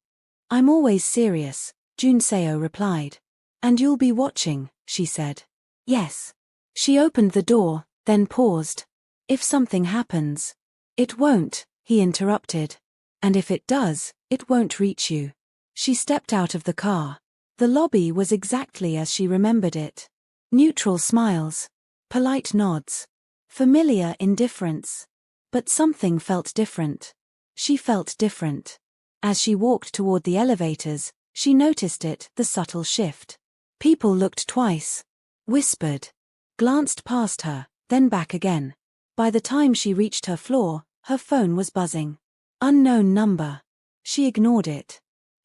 Speaker 1: I'm always serious, Junseo replied. And you'll be watching, she said. Yes. She opened the door, then paused. If something happens. It won't, he interrupted. And if it does, it won't reach you. She stepped out of the car. The lobby was exactly as she remembered it. Neutral smiles. Polite nods. Familiar indifference. But something felt different. She felt different. As she walked toward the elevators, she noticed it, the subtle shift. People looked twice. Whispered. Glanced past her, then back again. By the time she reached her floor, her phone was buzzing. Unknown number. She ignored it.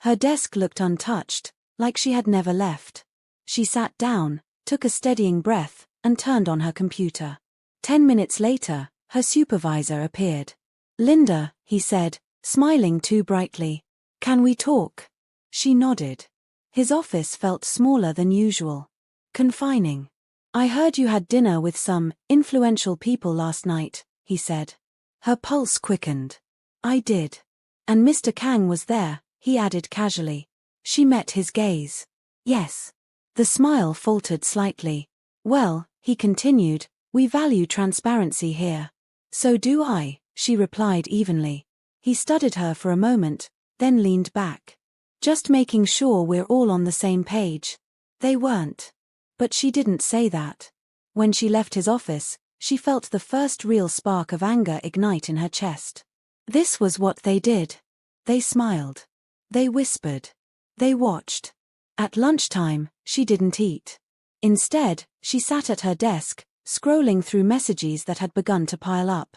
Speaker 1: Her desk looked untouched, like she had never left. She sat down, took a steadying breath, and turned on her computer. 10 minutes later, her supervisor appeared. Linda, he said, smiling too brightly. Can we talk? She nodded. His office felt smaller than usual. Confining. I heard you had dinner with some influential people last night, he said. Her pulse quickened. I did. And Mr. Kang was there, he added casually. She met his gaze. Yes. The smile faltered slightly. Well, he continued, we value transparency here. So do I, she replied evenly. He studied her for a moment, then leaned back. Just making sure we're all on the same page. They weren't. But she didn't say that. When she left his office, she felt the first real spark of anger ignite in her chest. This was what they did. They smiled. They whispered. They watched. At lunchtime, she didn't eat. Instead, she sat at her desk, scrolling through messages that had begun to pile up.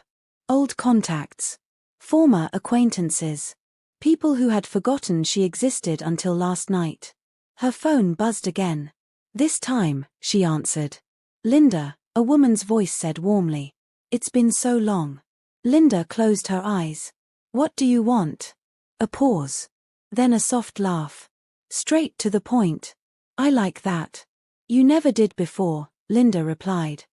Speaker 1: Old contacts. Former acquaintances. People who had forgotten she existed until last night. Her phone buzzed again. This time, she answered. Linda, a woman's voice said warmly. It's been so long. Linda closed her eyes. What do you want? A pause. Then a soft laugh. Straight to the point. I like that. You never did before, Linda replied.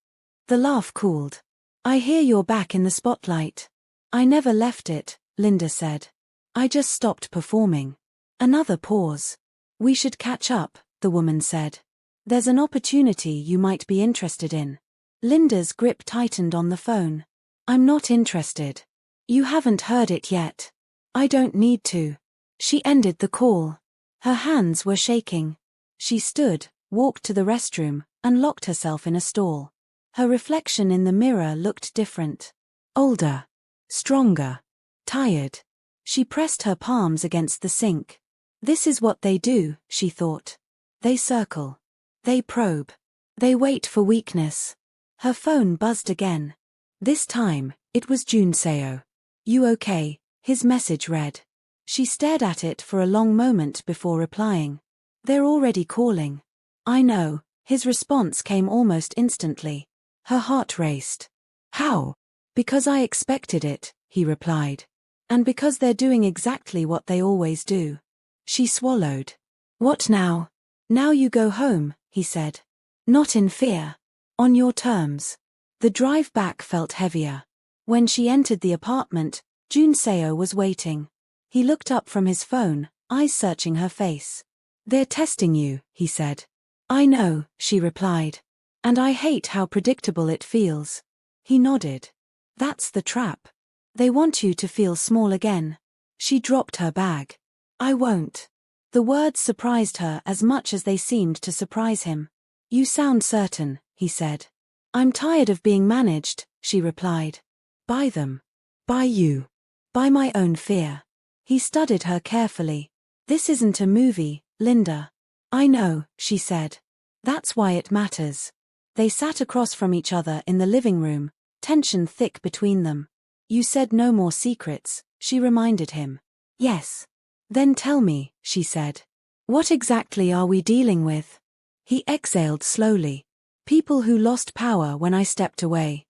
Speaker 1: The laugh cooled. I hear you're back in the spotlight. I never left it, Linda said. I just stopped performing. Another pause. We should catch up, the woman said. There's an opportunity you might be interested in. Linda's grip tightened on the phone. I'm not interested. You haven't heard it yet. I don't need to. She ended the call. Her hands were shaking. She stood, walked to the restroom, and locked herself in a stall. Her reflection in the mirror looked different. Older. Stronger. Tired. She pressed her palms against the sink. This is what they do, she thought. They circle. They probe. They wait for weakness. Her phone buzzed again. This time, it was Junseo. You okay? His message read. She stared at it for a long moment before replying. They're already calling. I know, his response came almost instantly. Her heart raced. How? Because I expected it, he replied. And because they're doing exactly what they always do. She swallowed. What now? Now you go home, he said. Not in fear. On your terms. The drive back felt heavier. When she entered the apartment, Junseo was waiting. He looked up from his phone, eyes searching her face. They're testing you, he said. I know, she replied. And I hate how predictable it feels. He nodded. That's the trap. They want you to feel small again. She dropped her bag. I won't. The words surprised her as much as they seemed to surprise him. You sound certain, he said. I'm tired of being managed, she replied. By them. By you. By my own fear. He studied her carefully. This isn't a movie, Linda. I know, she said. That's why it matters. They sat across from each other in the living room, tension thick between them. You said no more secrets, she reminded him. Yes. Then tell me, she said. What exactly are we dealing with? He exhaled slowly. People who lost power when I stepped away.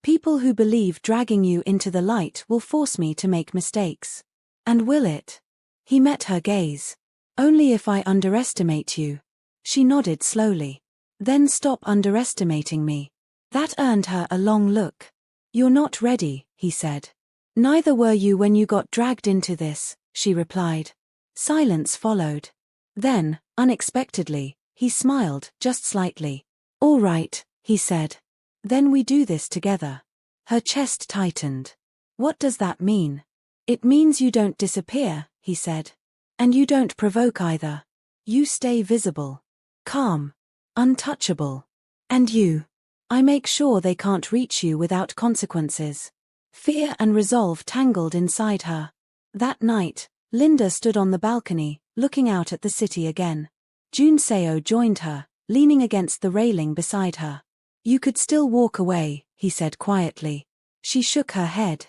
Speaker 1: People who believe dragging you into the light will force me to make mistakes. And will it? He met her gaze. Only if I underestimate you. She nodded slowly. Then stop underestimating me. That earned her a long look. You're not ready, he said. Neither were you when you got dragged into this, she replied. Silence followed. Then, unexpectedly, he smiled, just slightly. All right, he said. Then we do this together. Her chest tightened. What does that mean? It means you don't disappear, he said. And you don't provoke either. You stay visible. Calm. Untouchable. And you. I make sure they can't reach you without consequences. Fear and resolve tangled inside her. That night, Linda stood on the balcony, looking out at the city again. Junseo joined her, leaning against the railing beside her. You could still walk away, he said quietly. She shook her head.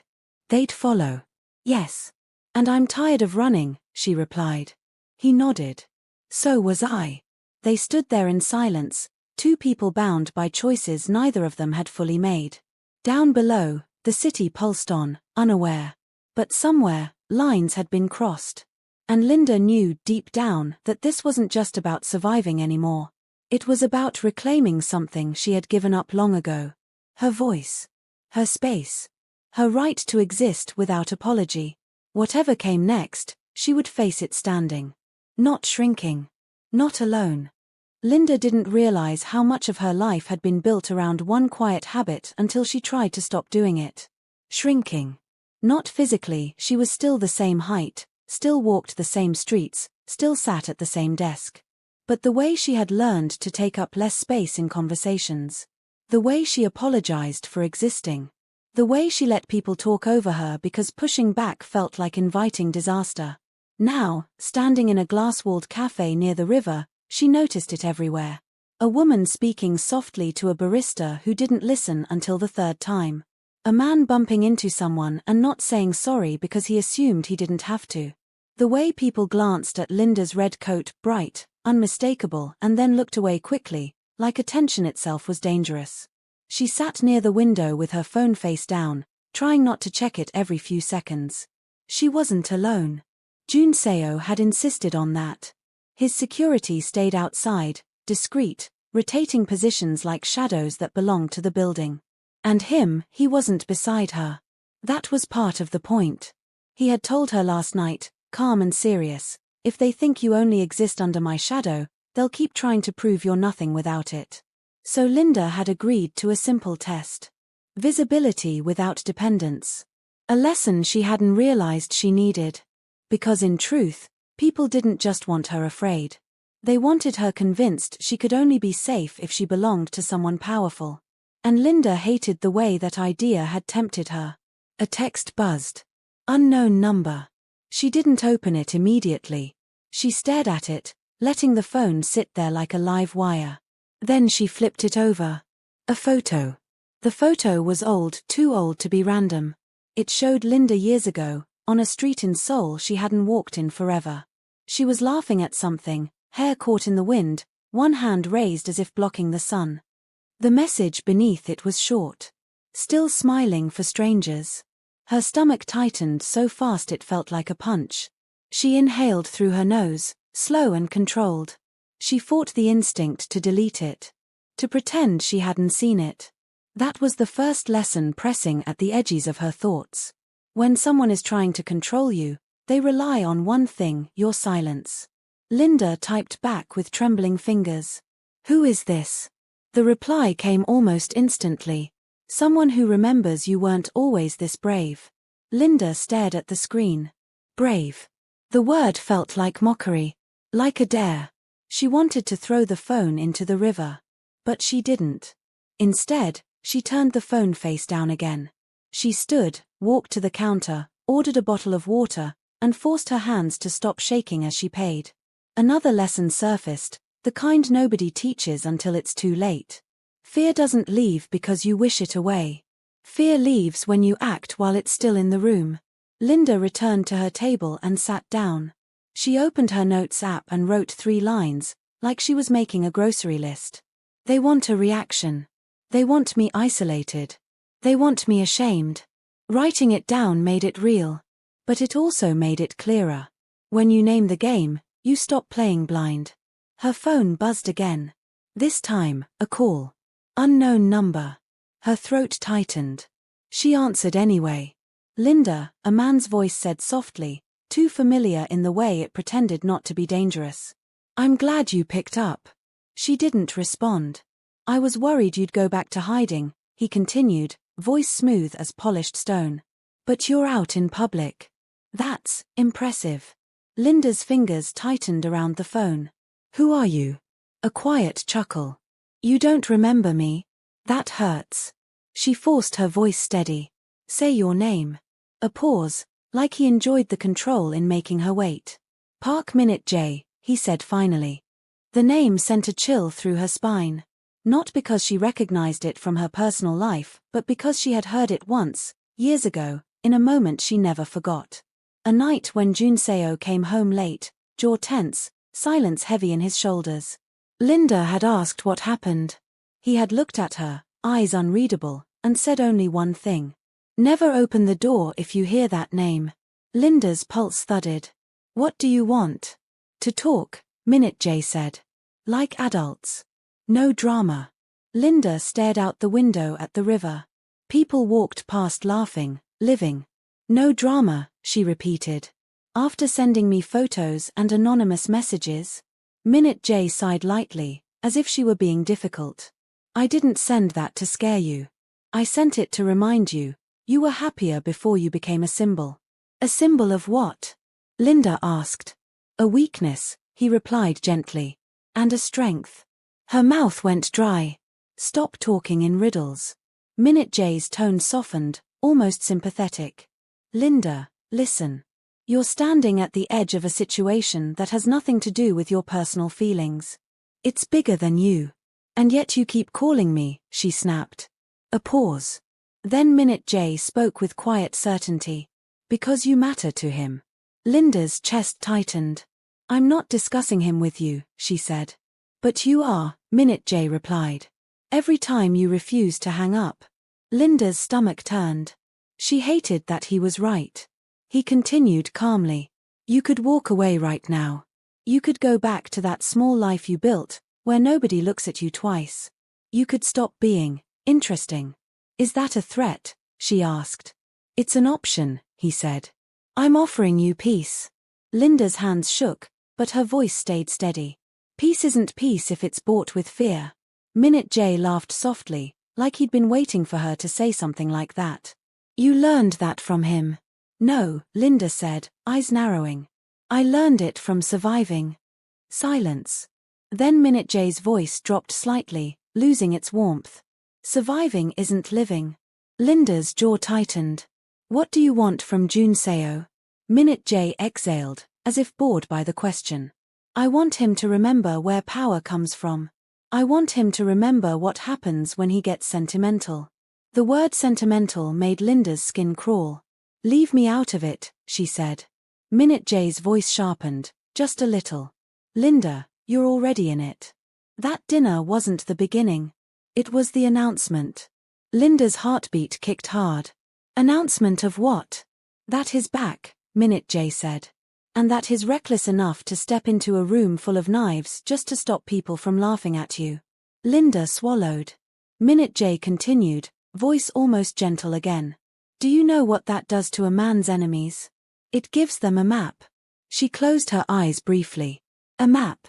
Speaker 1: They'd follow. Yes. And I'm tired of running, she replied. He nodded. So was I. They stood there in silence, two people bound by choices neither of them had fully made. Down below, the city pulsed on, unaware. But somewhere, lines had been crossed. And Linda knew deep down that this wasn't just about surviving anymore. It was about reclaiming something she had given up long ago. Her voice. Her space. Her right to exist without apology. Whatever came next, she would face it standing. Not shrinking. Not alone. Linda didn't realize how much of her life had been built around one quiet habit until she tried to stop doing it. Shrinking. Not physically, she was still the same height, still walked the same streets, still sat at the same desk. But the way she had learned to take up less space in conversations. The way she apologized for existing. The way she let people talk over her because pushing back felt like inviting disaster. Now, standing in a glass-walled cafe near the river, she noticed it everywhere. A woman speaking softly to a barista who didn't listen until the third time. A man bumping into someone and not saying sorry because he assumed he didn't have to. The way people glanced at Linda's red coat, bright, unmistakable, and then looked away quickly, like attention itself was dangerous. She sat near the window with her phone face down, trying not to check it every few seconds. She wasn't alone. Junseo had insisted on that. His security stayed outside, discreet, rotating positions like shadows that belonged to the building. And he wasn't beside her. That was part of the point. He had told her last night, calm and serious, if they think you only exist under my shadow, they'll keep trying to prove you're nothing without it. So Linda had agreed to a simple test. Visibility without dependence. A lesson she hadn't realized she needed. Because in truth, people didn't just want her afraid. They wanted her convinced she could only be safe if she belonged to someone powerful. And Linda hated the way that idea had tempted her. A text buzzed. Unknown number. She didn't open it immediately. She stared at it, letting the phone sit there like a live wire. Then she flipped it over. A photo. The photo was old, too old to be random. It showed Linda years ago, on a street in Seoul she hadn't walked in forever. She was laughing at something, hair caught in the wind, one hand raised as if blocking the sun. The message beneath it was short. Still smiling for strangers. Her stomach tightened so fast it felt like a punch. She inhaled through her nose, slow and controlled. She fought the instinct to delete it. To pretend she hadn't seen it. That was the first lesson pressing at the edges of her thoughts. When someone is trying to control you, they rely on one thing, your silence. Linda typed back with trembling fingers. Who is this? The reply came almost instantly. Someone who remembers you weren't always this brave. Linda stared at the screen. Brave. The word felt like mockery. Like a dare. She wanted to throw the phone into the river. But she didn't. Instead, she turned the phone face down again. She stood, walked to the counter, ordered a bottle of water, and forced her hands to stop shaking as she paid. Another lesson surfaced, the kind nobody teaches until it's too late. Fear doesn't leave because you wish it away. Fear leaves when you act while it's still in the room. Linda returned to her table and sat down. She opened her notes app and wrote 3 lines, like she was making a grocery list. They want a reaction. They want me isolated. They want me ashamed. Writing it down made it real. But it also made it clearer. When you name the game, you stop playing blind. Her phone buzzed again. This time, a call. Unknown number. Her throat tightened. She answered anyway. Linda, a man's voice said softly, too familiar in the way it pretended not to be dangerous. I'm glad you picked up. She didn't respond. I was worried you'd go back to hiding, he continued, voice smooth as polished stone. But you're out in public. That's impressive. Linda's fingers tightened around the phone. Who are you? A quiet chuckle. You don't remember me? That hurts. She forced her voice steady. Say your name. A pause, like he enjoyed the control in making her wait. Park Minute J, he said finally. The name sent a chill through her spine. Not because she recognized it from her personal life, but because she had heard it once, years ago, in a moment she never forgot. A night when Junseo came home late, jaw tense, silence heavy in his shoulders. Linda had asked what happened. He had looked at her, eyes unreadable, and said only one thing. Never open the door if you hear that name. Linda's pulse thudded. What do you want? To talk, Minute J said. Like adults. No drama. Linda stared out the window at the river. People walked past laughing, living. No drama, she repeated. After sending me photos and anonymous messages? Minute J sighed lightly, as if she were being difficult. I didn't send that to scare you. I sent it to remind you, you were happier before you became a symbol. A symbol of what? Linda asked. A weakness, he replied gently. And a strength. Her mouth went dry. Stop talking in riddles. Minute J's tone softened, almost sympathetic. Linda, listen. You're standing at the edge of a situation that has nothing to do with your personal feelings. It's bigger than you. And yet you keep calling me, she snapped. A pause. Then Minute J spoke with quiet certainty. Because you matter to him. Linda's chest tightened. I'm not discussing him with you, she said. But you are, Minute J replied. Every time you refuse to hang up. Linda's stomach turned. She hated that he was right. He continued calmly. You could walk away right now. You could go back to that small life you built, where nobody looks at you twice. You could stop being interesting. Is that a threat? She asked. It's an option, he said. I'm offering you peace. Linda's hands shook, but her voice stayed steady. Peace isn't peace if it's bought with fear. Minute J laughed softly, like he'd been waiting for her to say something like that. You learned that from him. No, Linda said, eyes narrowing. I learned it from surviving. Silence. Then Minute J's voice dropped slightly, losing its warmth. Surviving isn't living. Linda's jaw tightened. What do you want from Junseo? Minute J exhaled, as if bored by the question. I want him to remember where power comes from. I want him to remember what happens when he gets sentimental. The word sentimental made Linda's skin crawl. Leave me out of it, she said. Minute J's voice sharpened, just a little. Linda, You're already in it. That dinner wasn't the beginning. It was the announcement. Linda's heartbeat kicked hard. Announcement of what? That he's back, Minute J said. And that he's reckless enough to step into a room full of knives just to stop people from laughing at you. Linda swallowed. Minute J continued, voice almost gentle again. Do you know what that does to a man's enemies? It gives them a map. She closed her eyes briefly. A map.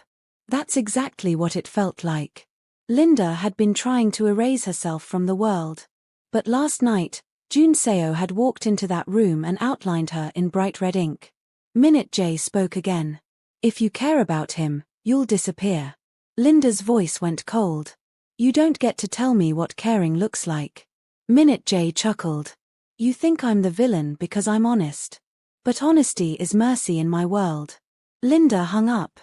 Speaker 1: That's exactly what it felt like. Linda had been trying to erase herself from the world. But last night, Jun Seo had walked into that room and outlined her in bright red ink. Minute J spoke again. If you care about him, you'll disappear. Linda's voice went cold. You don't get to tell me what caring looks like. Minute J chuckled. You think I'm the villain because I'm honest. But honesty is mercy in my world. Linda hung up.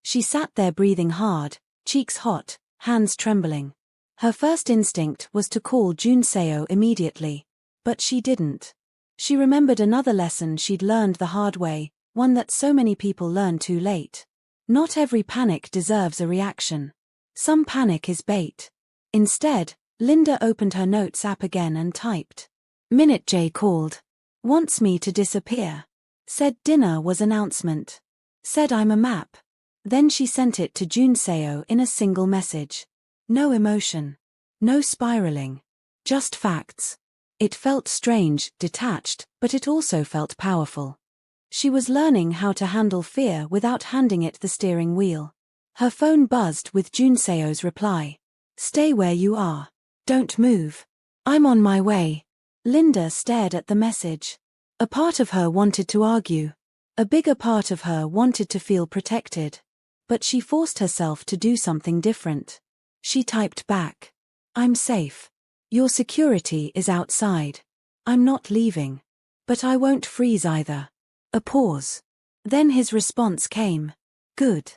Speaker 1: She sat there breathing hard, cheeks hot, hands trembling. Her first instinct was to call Jun Seo immediately. But she didn't. She remembered another lesson she'd learned the hard way, one that so many people learn too late. Not every panic deserves a reaction. Some panic is bait. Instead, Linda opened her notes app again and typed. Minute J called. Wants me to disappear. Said dinner was announcement. Said I'm a map. Then she sent it to Jun Seo in a single message. No emotion. No spiraling. Just facts. It felt strange, detached, but it also felt powerful. She was learning how to handle fear without handing it the steering wheel. Her phone buzzed with Jun Seo's reply. Stay where you are. Don't move. I'm on my way. Linda stared at the message. A part of her wanted to argue. A bigger part of her wanted to feel protected. But she forced herself to do something different. She typed back. I'm safe. Your security is outside. I'm not leaving. But I won't freeze either. A pause. Then his response came. Good.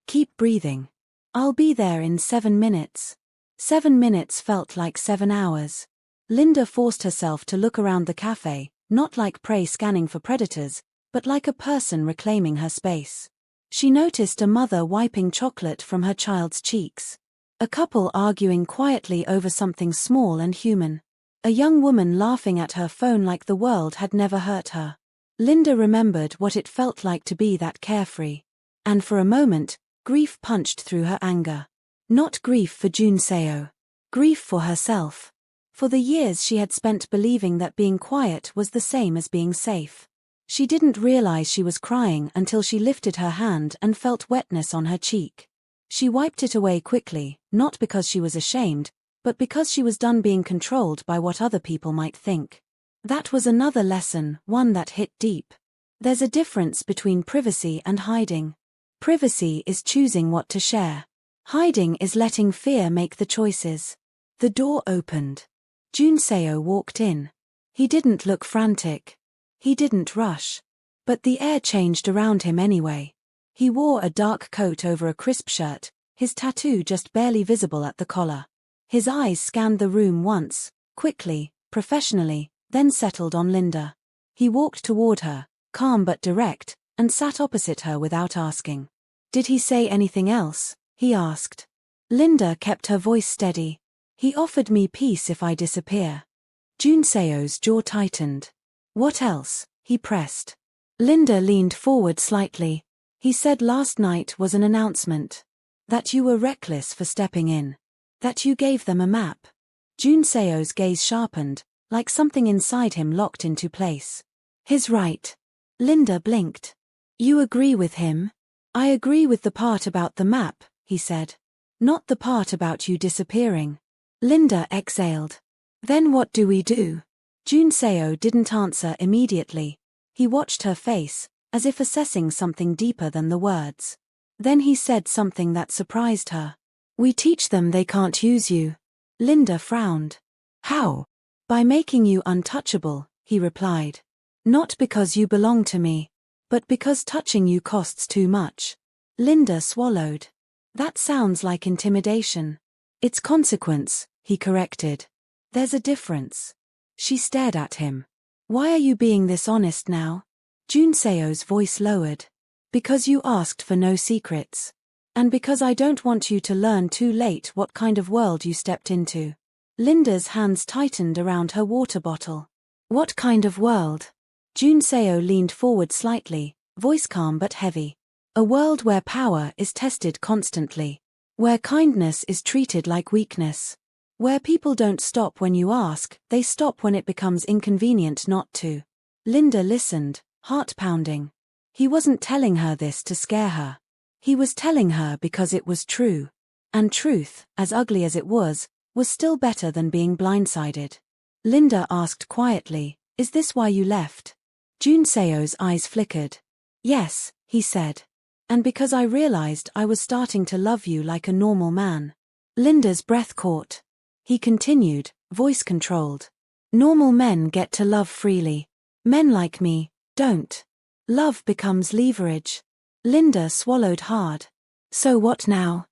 Speaker 1: Keep breathing. I'll be there in 7 minutes. 7 minutes felt like 7 hours. Linda forced herself to look around the cafe, not like prey scanning for predators, but like a person reclaiming her space. She noticed a mother wiping chocolate from her child's cheeks. A couple arguing quietly over something small and human. A young woman laughing at her phone like the world had never hurt her. Linda remembered what it felt like to be that carefree. And for a moment, grief punched through her anger. Not grief for Jun Seo. Grief for herself. For the years she had spent believing that being quiet was the same as being safe. She didn't realize she was crying until she lifted her hand and felt wetness on her cheek. She wiped it away quickly, not because she was ashamed, but because she was done being controlled by what other people might think. That was another lesson, one that hit deep. There's a difference between privacy and hiding. Privacy is choosing what to share. Hiding is letting fear make the choices. The door opened. Jun Seo walked in. He didn't look frantic. He didn't rush. But the air changed around him anyway. He wore a dark coat over a crisp shirt, his tattoo just barely visible at the collar. His eyes scanned the room once, quickly, professionally, then settled on Linda. He walked toward her, calm but direct, and sat opposite her without asking. Did he say anything else? He asked. Linda kept her voice steady. He offered me peace if I disappear. Jun Seo's jaw tightened. What else? He pressed. Linda leaned forward slightly. He said last night was an announcement. That you were reckless for stepping in. That you gave them a map. Jun Seo's gaze sharpened, like something inside him locked into place. He's right. Linda blinked. You agree with him? I agree with the part about the map, he said. Not the part about you disappearing. Linda exhaled. Then what do we do? Jun Seo didn't answer immediately. He watched her face, as if assessing something deeper than the words. Then he said something that surprised her. We teach them they can't use you. Linda frowned. How? By making you untouchable, he replied. Not because you belong to me, but because touching you costs too much. Linda swallowed. That sounds like intimidation. It's consequence, he corrected. There's a difference. She stared at him. Why are you being this honest now? Jun Seo's voice lowered. Because you asked for no secrets. And because I don't want you to learn too late what kind of world you stepped into. Linda's hands tightened around her water bottle. What kind of world? Junseo leaned forward slightly, voice calm but heavy. A world where power is tested constantly. Where kindness is treated like weakness. Where people don't stop when you ask, they stop when it becomes inconvenient not to. Linda listened, heart pounding. He wasn't telling her this to scare her. He was telling her because it was true. And truth, as ugly as it was still better than being blindsided. Linda asked quietly, "Is this why you left?" Junseo's eyes flickered. "Yes," he said. "And because I realized I was starting to love you like a normal man." Linda's breath caught. He continued, voice controlled. "Normal men get to love freely. Men like me don't. Love becomes leverage." Linda swallowed hard. "So what now?"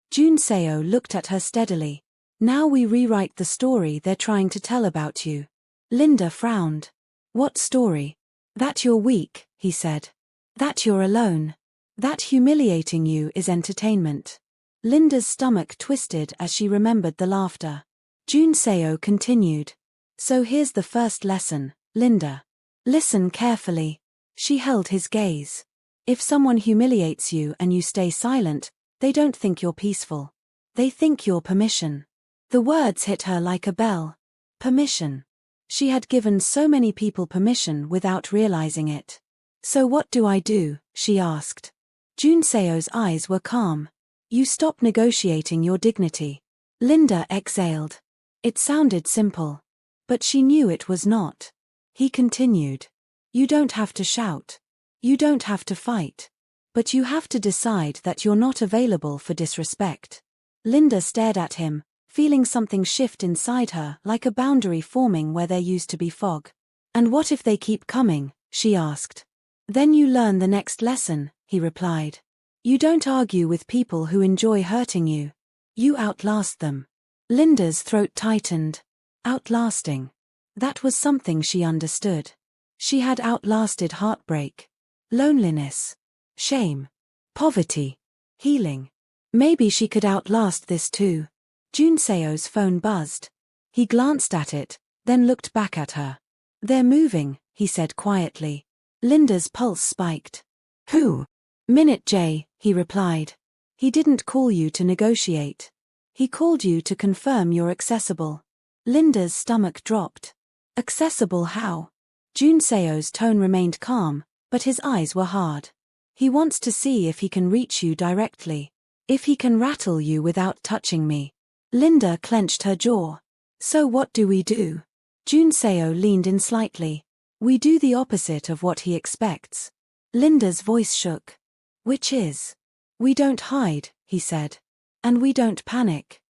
Speaker 1: Junseo looked at her steadily. "Now we rewrite the story they're trying to tell about you." Linda frowned. "What story?" "That you're weak," he said. "That you're alone. That humiliating you is entertainment." Linda's stomach twisted as she remembered the laughter. Junseo continued. "So here's the first lesson, Linda. Listen carefully." She held his gaze. "If someone humiliates you and you stay silent, they don't think you're peaceful. They think you're permission." The words hit her like a bell. Permission. She had given so many people permission without realizing it. "So what do I do?" she asked. Junseo's eyes were calm. "You stop negotiating your dignity." Linda exhaled. It sounded simple. But she knew it was not. He continued. "You don't have to shout. You don't have to fight. But you have to decide that you're not available for disrespect." Linda stared at him, feeling something shift inside her like a boundary forming where there used to be fog. "And what if they keep coming?" she asked. "Then you learn the next lesson," he replied. "You don't argue with people who enjoy hurting you. You outlast them." Linda's throat tightened. Outlasting. That was something she understood. She had outlasted heartbreak, loneliness, shame, poverty, healing. Maybe she could outlast this too. Junseo's phone buzzed. He glanced at it, then looked back at her. "They're moving," he said quietly. Linda's pulse spiked. "Who?" "Minute J," he replied. "He didn't call you to negotiate. He called you to confirm you're accessible." Linda's stomach dropped. "Accessible how?" Junseo's tone remained calm, but his eyes were hard. "He wants to see if he can reach you directly. If he can rattle you without touching me." Linda clenched her jaw. "So what do we do?" Junseo leaned in slightly. "We do the opposite of what he expects." Linda's voice shook. "Which is?" "We don't hide," he said. "And we don't panic."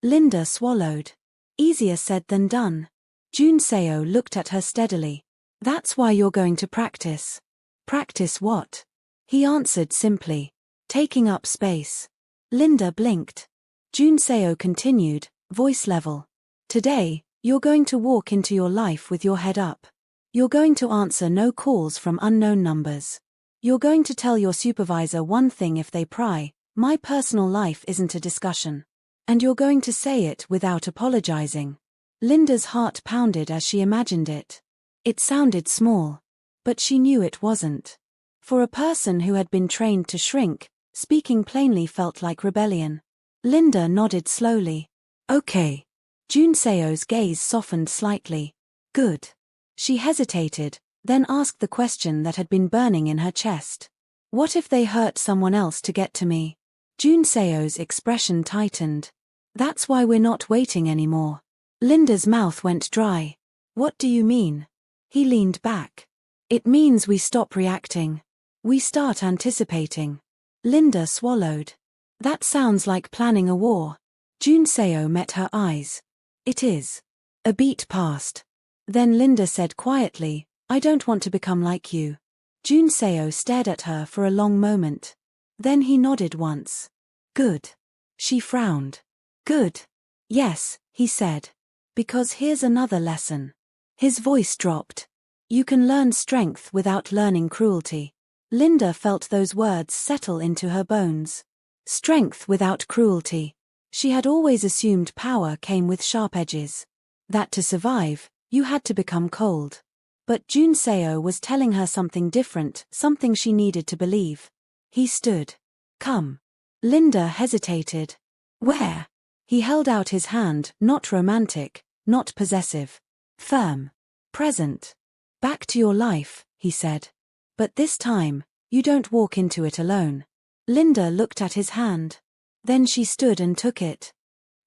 Speaker 1: Linda swallowed. Easier said than done. Junseo looked at her steadily. "That's why you're going to practice." "Practice what?" He answered simply. "Taking up space." Linda blinked. Junseo continued, voice level. "Today, you're going to walk into your life with your head up. You're going to answer no calls from unknown numbers. You're going to tell your supervisor one thing if they pry, 'My personal life isn't a discussion.' And you're going to say it without apologizing." Linda's heart pounded as she imagined it. It sounded small. But she knew it wasn't. For a person who had been trained to shrink, speaking plainly felt like rebellion. Linda nodded slowly. "Okay." Junseo's gaze softened slightly. "Good." She hesitated, then asked the question that had been burning in her chest. "What if they hurt someone else to get to me?" Junseo's expression tightened. "That's why we're not waiting anymore." Linda's mouth went dry. "What do you mean?" He leaned back. "It means we stop reacting. We start anticipating." Linda swallowed. "That sounds like planning a war." Junseo met her eyes. "It is." A beat passed. Then Linda said quietly, "I don't want to become like you." Junseo stared at her for a long moment. Then he nodded once. "Good." She frowned. "Good." "Yes," he said. "Because here's another lesson." His voice dropped. "You can learn strength without learning cruelty." Linda felt those words settle into her bones. Strength without cruelty. She had always assumed power came with sharp edges. That to survive, you had to become cold. But Jun Seo was telling her something different, something she needed to believe. He stood. Come. Linda hesitated. Where? He held out his hand, not romantic, not possessive. Firm. Present. Back to your life, he said. But this time, you don't walk into it alone. Linda looked at his hand. Then she stood and took it.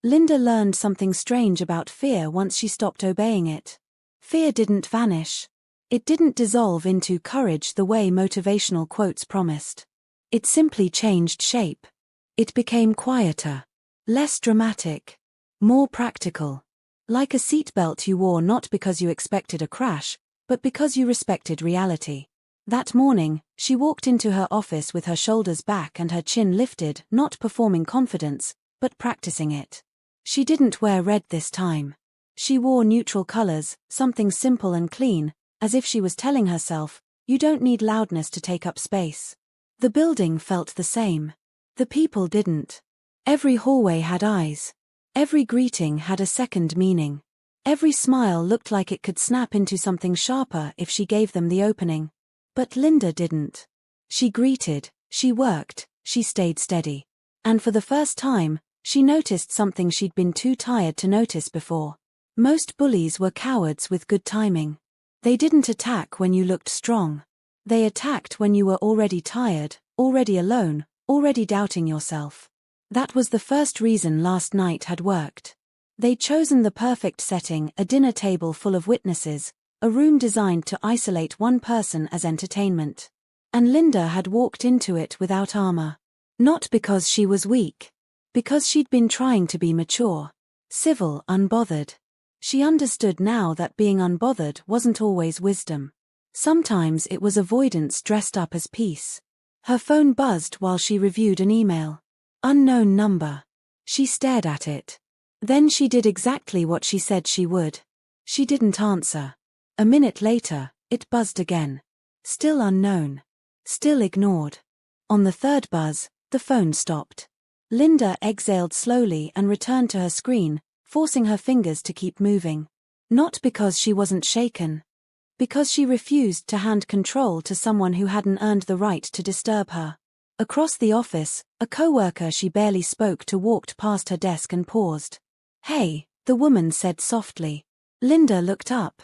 Speaker 1: Linda learned something strange about fear once she stopped obeying it. Fear didn't vanish. It didn't dissolve into courage the way motivational quotes promised. It simply changed shape. It became quieter. Less dramatic. More practical. Like a seatbelt you wore not because you expected a crash, but because you respected reality. That morning, she walked into her office with her shoulders back and her chin lifted, not performing confidence, but practicing it. She didn't wear red this time. She wore neutral colors, something simple and clean, as if she was telling herself, you don't need loudness to take up space. The building felt the same. The people didn't. Every hallway had eyes. Every greeting had a second meaning. Every smile looked like it could snap into something sharper if she gave them the opening. But Linda didn't. She greeted, she worked, she stayed steady. And for the first time, she noticed something she'd been too tired to notice before. Most bullies were cowards with good timing. They didn't attack when you looked strong. They attacked when you were already tired, already alone, already doubting yourself. That was the first reason last night had worked. They'd chosen the perfect setting, a dinner table full of witnesses, a room designed to isolate one person as entertainment. And Linda had walked into it without armor. Not because she was weak. Because she'd been trying to be mature. Civil, unbothered. She understood now that being unbothered wasn't always wisdom. Sometimes it was avoidance dressed up as peace. Her phone buzzed while she reviewed an email. Unknown number. She stared at it. Then she did exactly what she said she would. She didn't answer. A minute later, it buzzed again. Still unknown. Still ignored. On the third buzz, the phone stopped. Linda exhaled slowly and returned to her screen, forcing her fingers to keep moving. Not because she wasn't shaken. Because she refused to hand control to someone who hadn't earned the right to disturb her. Across the office, a coworker she barely spoke to walked past her desk and paused. Hey, the woman said softly. Linda looked up.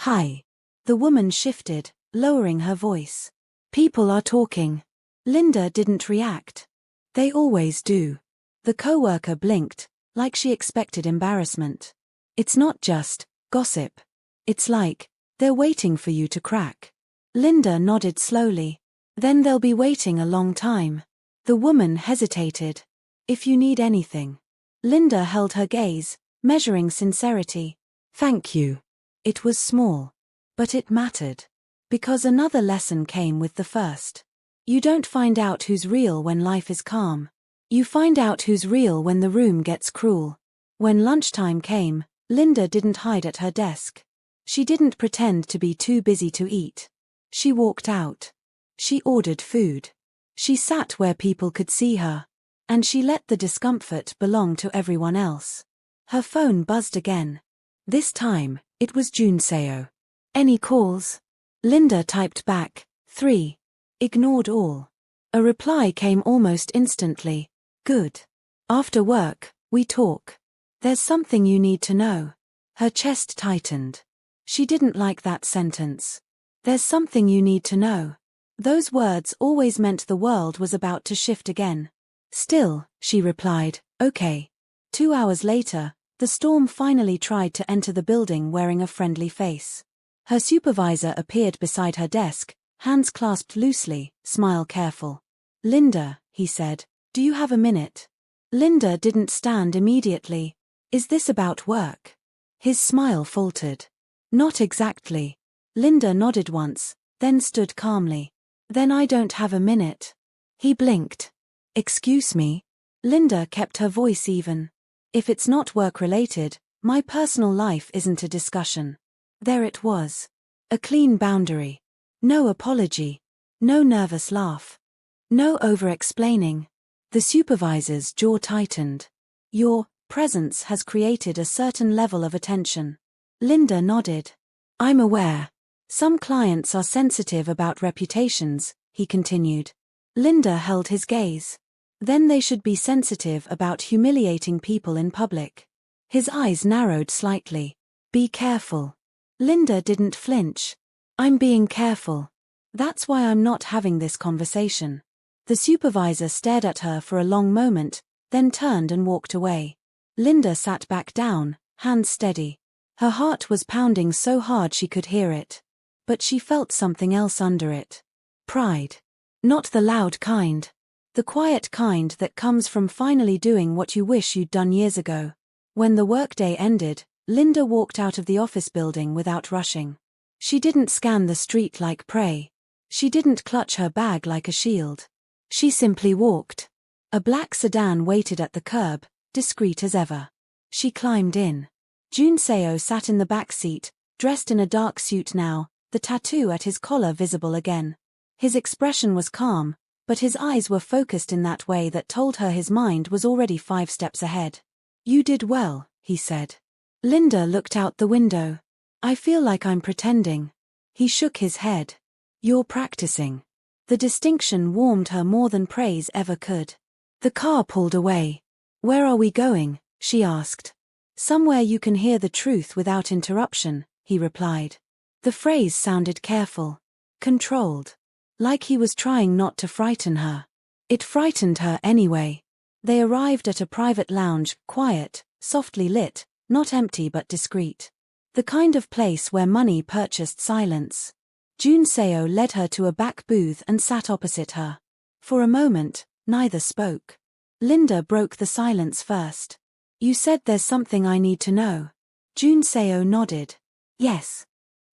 Speaker 1: Hi. The woman shifted, lowering her voice. People are talking. Linda didn't react. They always do. The coworker blinked, like she expected embarrassment. It's not just gossip. It's like, they're waiting for you to crack. Linda nodded slowly. Then they'll be waiting a long time. The woman hesitated. If you need anything. Linda held her gaze, measuring sincerity. Thank you. It was small. But it mattered. Because another lesson came with the first. You don't find out who's real when life is calm. You find out who's real when the room gets cruel. When lunchtime came, Linda didn't hide at her desk. She didn't pretend to be too busy to eat. She walked out. She ordered food. She sat where people could see her. And she let the discomfort belong to everyone else. Her phone buzzed again. This time, it was Jun Seo. Any calls? Linda typed back, 3. Ignored all. A reply came almost instantly. Good. After work, we talk. There's something you need to know. Her chest tightened. She didn't like that sentence. There's something you need to know. Those words always meant the world was about to shift again. Still, she replied, okay. 2 hours later, the storm finally tried to enter the building wearing a friendly face. Her supervisor appeared beside her desk, hands clasped loosely, smile careful. Linda, he said, do you have a minute? Linda didn't stand immediately. Is this about work? His smile faltered. Not exactly. Linda nodded once, then stood calmly. Then I don't have a minute. He blinked. Excuse me? Linda kept her voice even. If it's not work-related, my personal life isn't a discussion. There it was. A clean boundary. No apology. No nervous laugh. No over-explaining. The supervisor's jaw tightened. Your presence has created a certain level of attention. Linda nodded. I'm aware. Some clients are sensitive about reputations, he continued. Linda held his gaze. Then they should be sensitive about humiliating people in public. His eyes narrowed slightly. Be careful. Linda didn't flinch. I'm being careful. That's why I'm not having this conversation. The supervisor stared at her for a long moment, then turned and walked away. Linda sat back down, hands steady. Her heart was pounding so hard she could hear it. But she felt something else under it. Pride. Not the loud kind. The quiet kind that comes from finally doing what you wish you'd done years ago. When the workday ended, Linda walked out of the office building without rushing. She didn't scan the street like prey. She didn't clutch her bag like a shield. She simply walked. A black sedan waited at the curb, discreet as ever. She climbed in. Jun Seo sat in the back seat, dressed in a dark suit now, the tattoo at his collar visible again. His expression was calm, but his eyes were focused in that way that told her his mind was already 5 steps ahead. You did well, he said. Linda looked out the window. I feel like I'm pretending. He shook his head. You're practicing. The distinction warmed her more than praise ever could. The car pulled away. Where are we going? She asked. Somewhere you can hear the truth without interruption, he replied. The phrase sounded careful. Controlled. Like he was trying not to frighten her. It frightened her anyway. They arrived at a private lounge, quiet, softly lit, not empty but discreet. The kind of place where money purchased silence. Jun Seo led her to a back booth and sat opposite her. For a moment, neither spoke. Linda broke the silence first. You said there's something I need to know. Jun Seo nodded. Yes.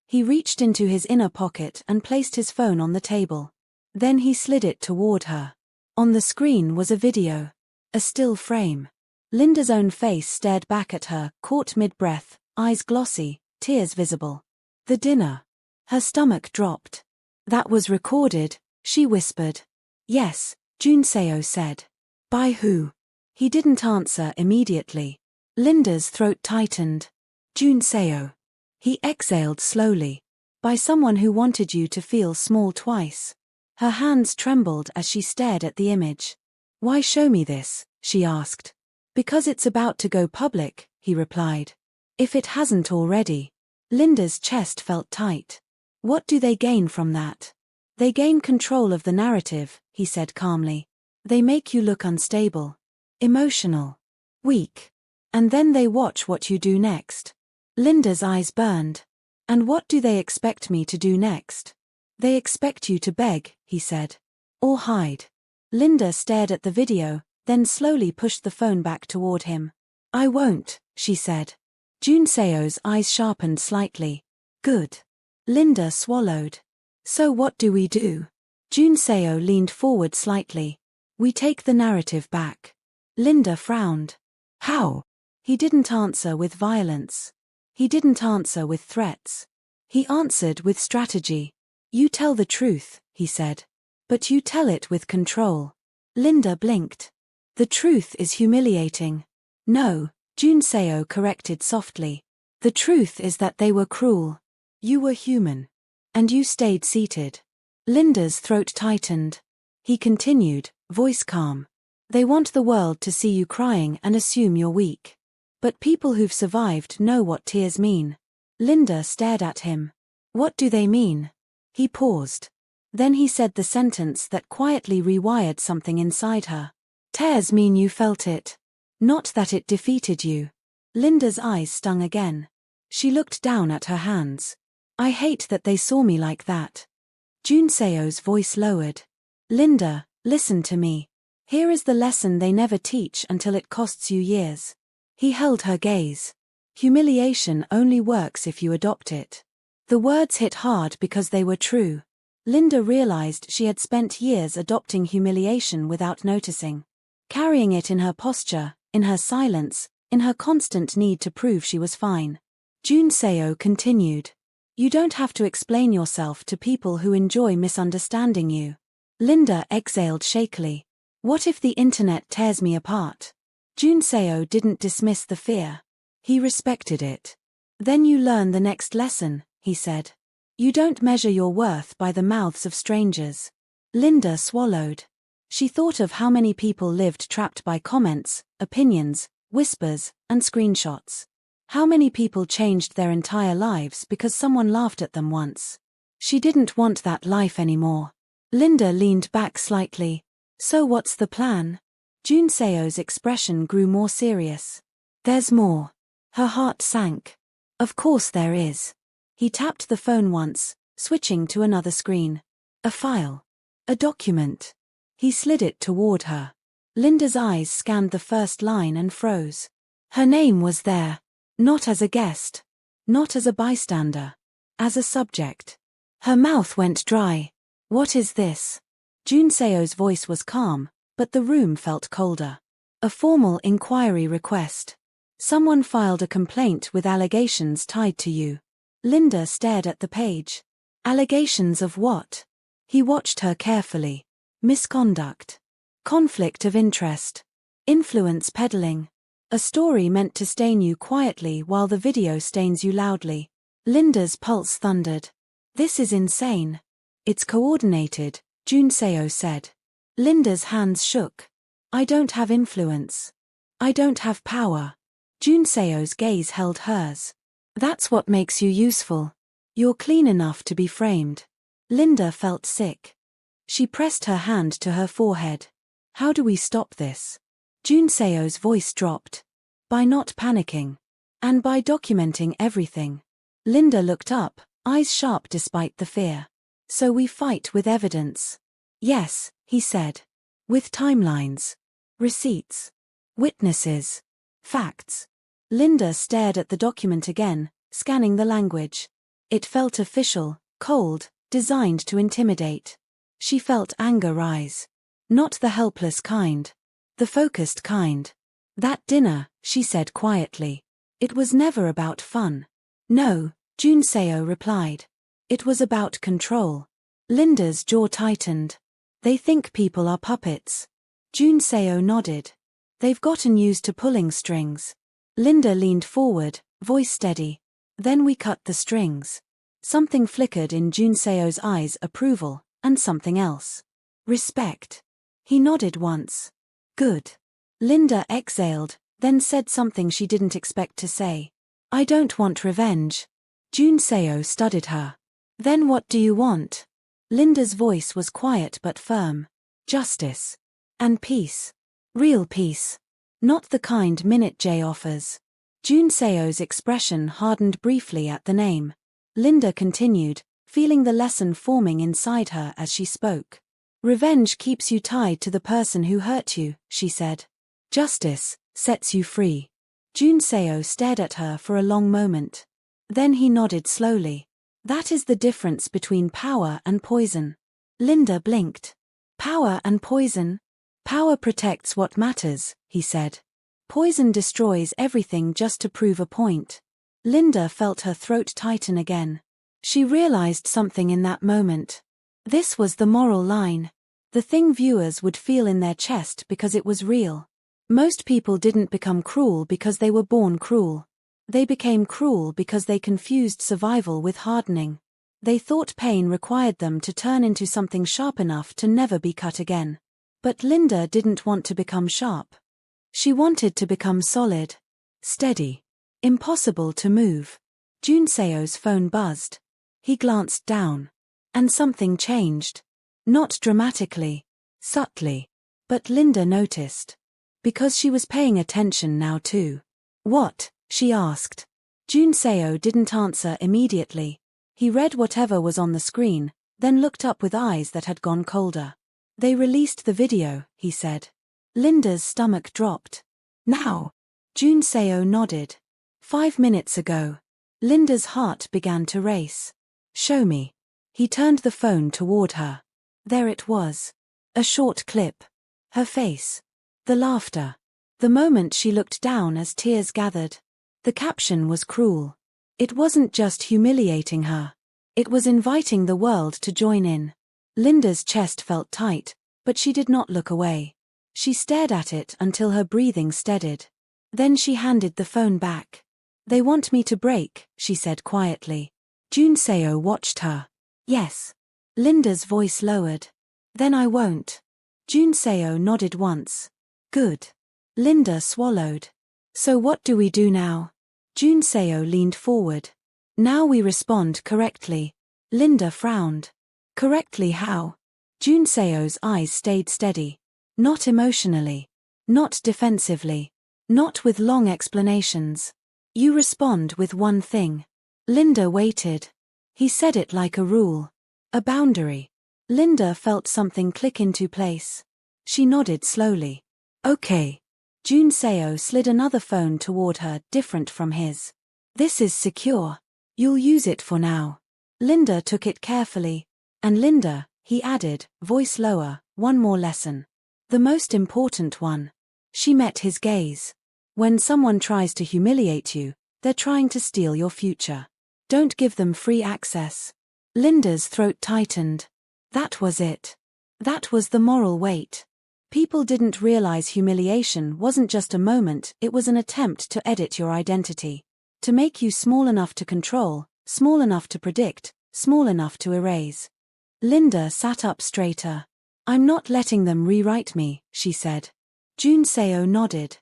Speaker 1: He reached into his inner pocket and placed his phone on the table. Then he slid it toward her. On the screen was a video. A still frame. Linda's own face stared back at her, caught mid-breath, eyes glossy, tears visible. The dinner. Her stomach dropped. That was recorded, she whispered. Yes, Jun Seo said. By who? He didn't answer immediately. Linda's throat tightened. Jun Seo. He exhaled slowly. By someone who wanted you to feel small twice. Her hands trembled as she stared at the image. Why show me this? She asked. Because it's about to go public, he replied. If it hasn't already. Linda's chest felt tight. What do they gain from that? They gain control of the narrative, he said calmly. They make you look unstable. Emotional. Weak. And then they watch what you do next. Linda's eyes burned. And what do they expect me to do next? They expect you to beg, he said. Or hide. Linda stared at the video, then slowly pushed the phone back toward him. I won't, she said. Jun Seo's eyes sharpened slightly. Good. Linda swallowed. So what do we do? Jun Seo leaned forward slightly. We take the narrative back. Linda frowned. How? He didn't answer with violence. He didn't answer with threats. He answered with strategy. You tell the truth, he said. But you tell it with control. Linda blinked. The truth is humiliating. No, Jun Seo corrected softly. The truth is that they were cruel. You were human. And you stayed seated. Linda's throat tightened. He continued, voice calm. They want the world to see you crying and assume you're weak. But people who've survived know what tears mean. Linda stared at him. What do they mean? He paused. Then he said the sentence that quietly rewired something inside her. Tears mean you felt it. Not that it defeated you. Linda's eyes stung again. She looked down at her hands. I hate that they saw me like that. Jun Seo's voice lowered. Linda, listen to me. Here is the lesson they never teach until it costs you years. He held her gaze. Humiliation only works if you adopt it. The words hit hard because they were true. Linda realized she had spent years adopting humiliation without noticing. Carrying it in her posture, in her silence, in her constant need to prove she was fine. Jun Seo continued. You don't have to explain yourself to people who enjoy misunderstanding you. Linda exhaled shakily. What if the internet tears me apart? Junseo didn't dismiss the fear. He respected it. Then you learn the next lesson, he said. You don't measure your worth by the mouths of strangers. Linda swallowed. She thought of how many people lived trapped by comments, opinions, whispers, and screenshots. How many people changed their entire lives because someone laughed at them once. She didn't want that life anymore. Linda leaned back slightly. So what's the plan? Junseo's expression grew more serious. There's more. Her heart sank. Of course there is. He tapped the phone once, switching to another screen. A file. A document. He slid it toward her. Linda's eyes scanned the first line and froze. Her name was there. Not as a guest. Not as a bystander. As a subject. Her mouth went dry. What is this? Junseo's voice was calm, but the room felt colder. A formal inquiry request. Someone filed a complaint with allegations tied to you. Linda stared at the page. Allegations of what? He watched her carefully. Misconduct. Conflict of interest. Influence peddling. A story meant to stain you quietly while the video stains you loudly. Linda's pulse thundered. This is insane. It's coordinated, Junseo said. Linda's hands shook. I don't have influence. I don't have power. Junseo's gaze held hers. That's what makes you useful. You're clean enough to be framed. Linda felt sick. She pressed her hand to her forehead. How do we stop this? Junseo's voice dropped. By not panicking. And by documenting everything. Linda looked up, eyes sharp despite the fear. So we fight with evidence. Yes, he said. With timelines. Receipts. Witnesses. Facts. Linda stared at the document again, scanning the language. It felt official, cold, designed to intimidate. She felt anger rise. Not the helpless kind. The focused kind. That dinner, she said quietly. It was never about fun. No, Junseo replied. It was about control. Linda's jaw tightened. They think people are puppets. Junseo nodded. They've gotten used to pulling strings. Linda leaned forward, voice steady. Then we cut the strings. Something flickered in Junseo's eyes, approval, and something else. Respect. He nodded once. Good. Linda exhaled, then said something she didn't expect to say. I don't want revenge. Junseo studied her. Then what do you want? Linda's voice was quiet but firm. Justice. And peace. Real peace. Not the kind Minute J offers. Junseo's expression hardened briefly at the name. Linda continued, feeling the lesson forming inside her as she spoke. Revenge keeps you tied to the person who hurt you, she said. Justice sets you free. Junseo stared at her for a long moment. Then he nodded slowly. That is the difference between power and poison. Linda blinked. Power and poison? Power protects what matters, he said. Poison destroys everything just to prove a point. Linda felt her throat tighten again. She realized something in that moment. This was the moral line. The thing viewers would feel in their chest because it was real. Most people didn't become cruel because they were born cruel. They became cruel because they confused survival with hardening. They thought pain required them to turn into something sharp enough to never be cut again. But Linda didn't want to become sharp. She wanted to become solid. Steady. Impossible to move. Junseo's phone buzzed. He glanced down. And something changed. Not dramatically. Subtly. But Linda noticed. Because she was paying attention now too. What? She asked. Junseo didn't answer immediately. He read whatever was on the screen, then looked up with eyes that had gone colder. They released the video, he said. Linda's stomach dropped. Now? Junseo nodded. 5 minutes ago. Linda's heart began to race. Show me. He turned the phone toward her. There it was. A short clip. Her face. The laughter. The moment she looked down as tears gathered. The caption was cruel. It wasn't just humiliating her. It was inviting the world to join in. Linda's chest felt tight, but she did not look away. She stared at it until her breathing steadied. Then she handed the phone back. They want me to break, she said quietly. Junseo watched her. Yes. Linda's voice lowered. Then I won't. Junseo nodded once. Good. Linda swallowed. So what do we do now? Junseo leaned forward. Now we respond correctly. Linda frowned. Correctly how? Junseo's eyes stayed steady. Not emotionally. Not defensively. Not with long explanations. You respond with one thing. Linda waited. He said it like a rule. A boundary. Linda felt something click into place. She nodded slowly. Okay. Junseo slid another phone toward her, different from his. This is secure. You'll use it for now. Linda took it carefully. And Linda, he added, voice lower, one more lesson. The most important one. She met his gaze. When someone tries to humiliate you, they're trying to steal your future. Don't give them free access. Linda's throat tightened. That was it. That was the moral weight. People didn't realize humiliation wasn't just a moment, it was an attempt to edit your identity. To make you small enough to control, small enough to predict, small enough to erase. Linda sat up straighter. I'm not letting them rewrite me, she said. Junseo nodded.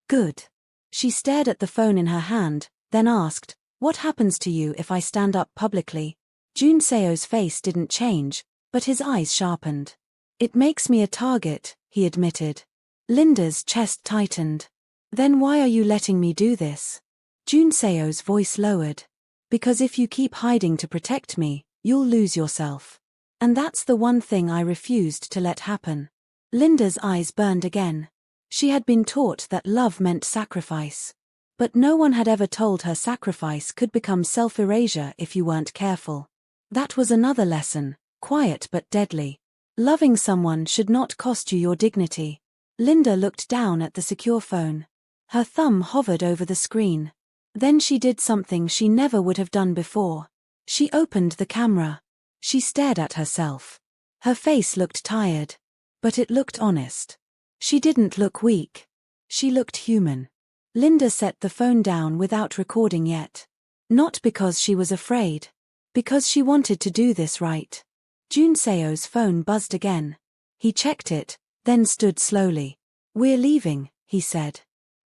Speaker 1: Good. She stared at the phone in her hand, then asked, what happens to you if I stand up publicly? Junseo's face didn't change, but his eyes sharpened. It makes me a target, he admitted. Linda's chest tightened. Then why are you letting me do this? Junseo's voice lowered. Because if you keep hiding to protect me, you'll lose yourself. And that's the one thing I refused to let happen. Linda's eyes burned again. She had been taught that love meant sacrifice. But no one had ever told her sacrifice could become self-erasure if you weren't careful. That was another lesson, quiet but deadly. Loving someone should not cost you your dignity. Linda looked down at the secure phone. Her thumb hovered over the screen. Then she did something she never would have done before. She opened the camera. She stared at herself. Her face looked tired. But it looked honest. She didn't look weak. She looked human. Linda set the phone down without recording yet. Not because she was afraid. Because she wanted to do this right. Junseo's phone buzzed again. He checked it, then stood slowly. We're leaving, he said.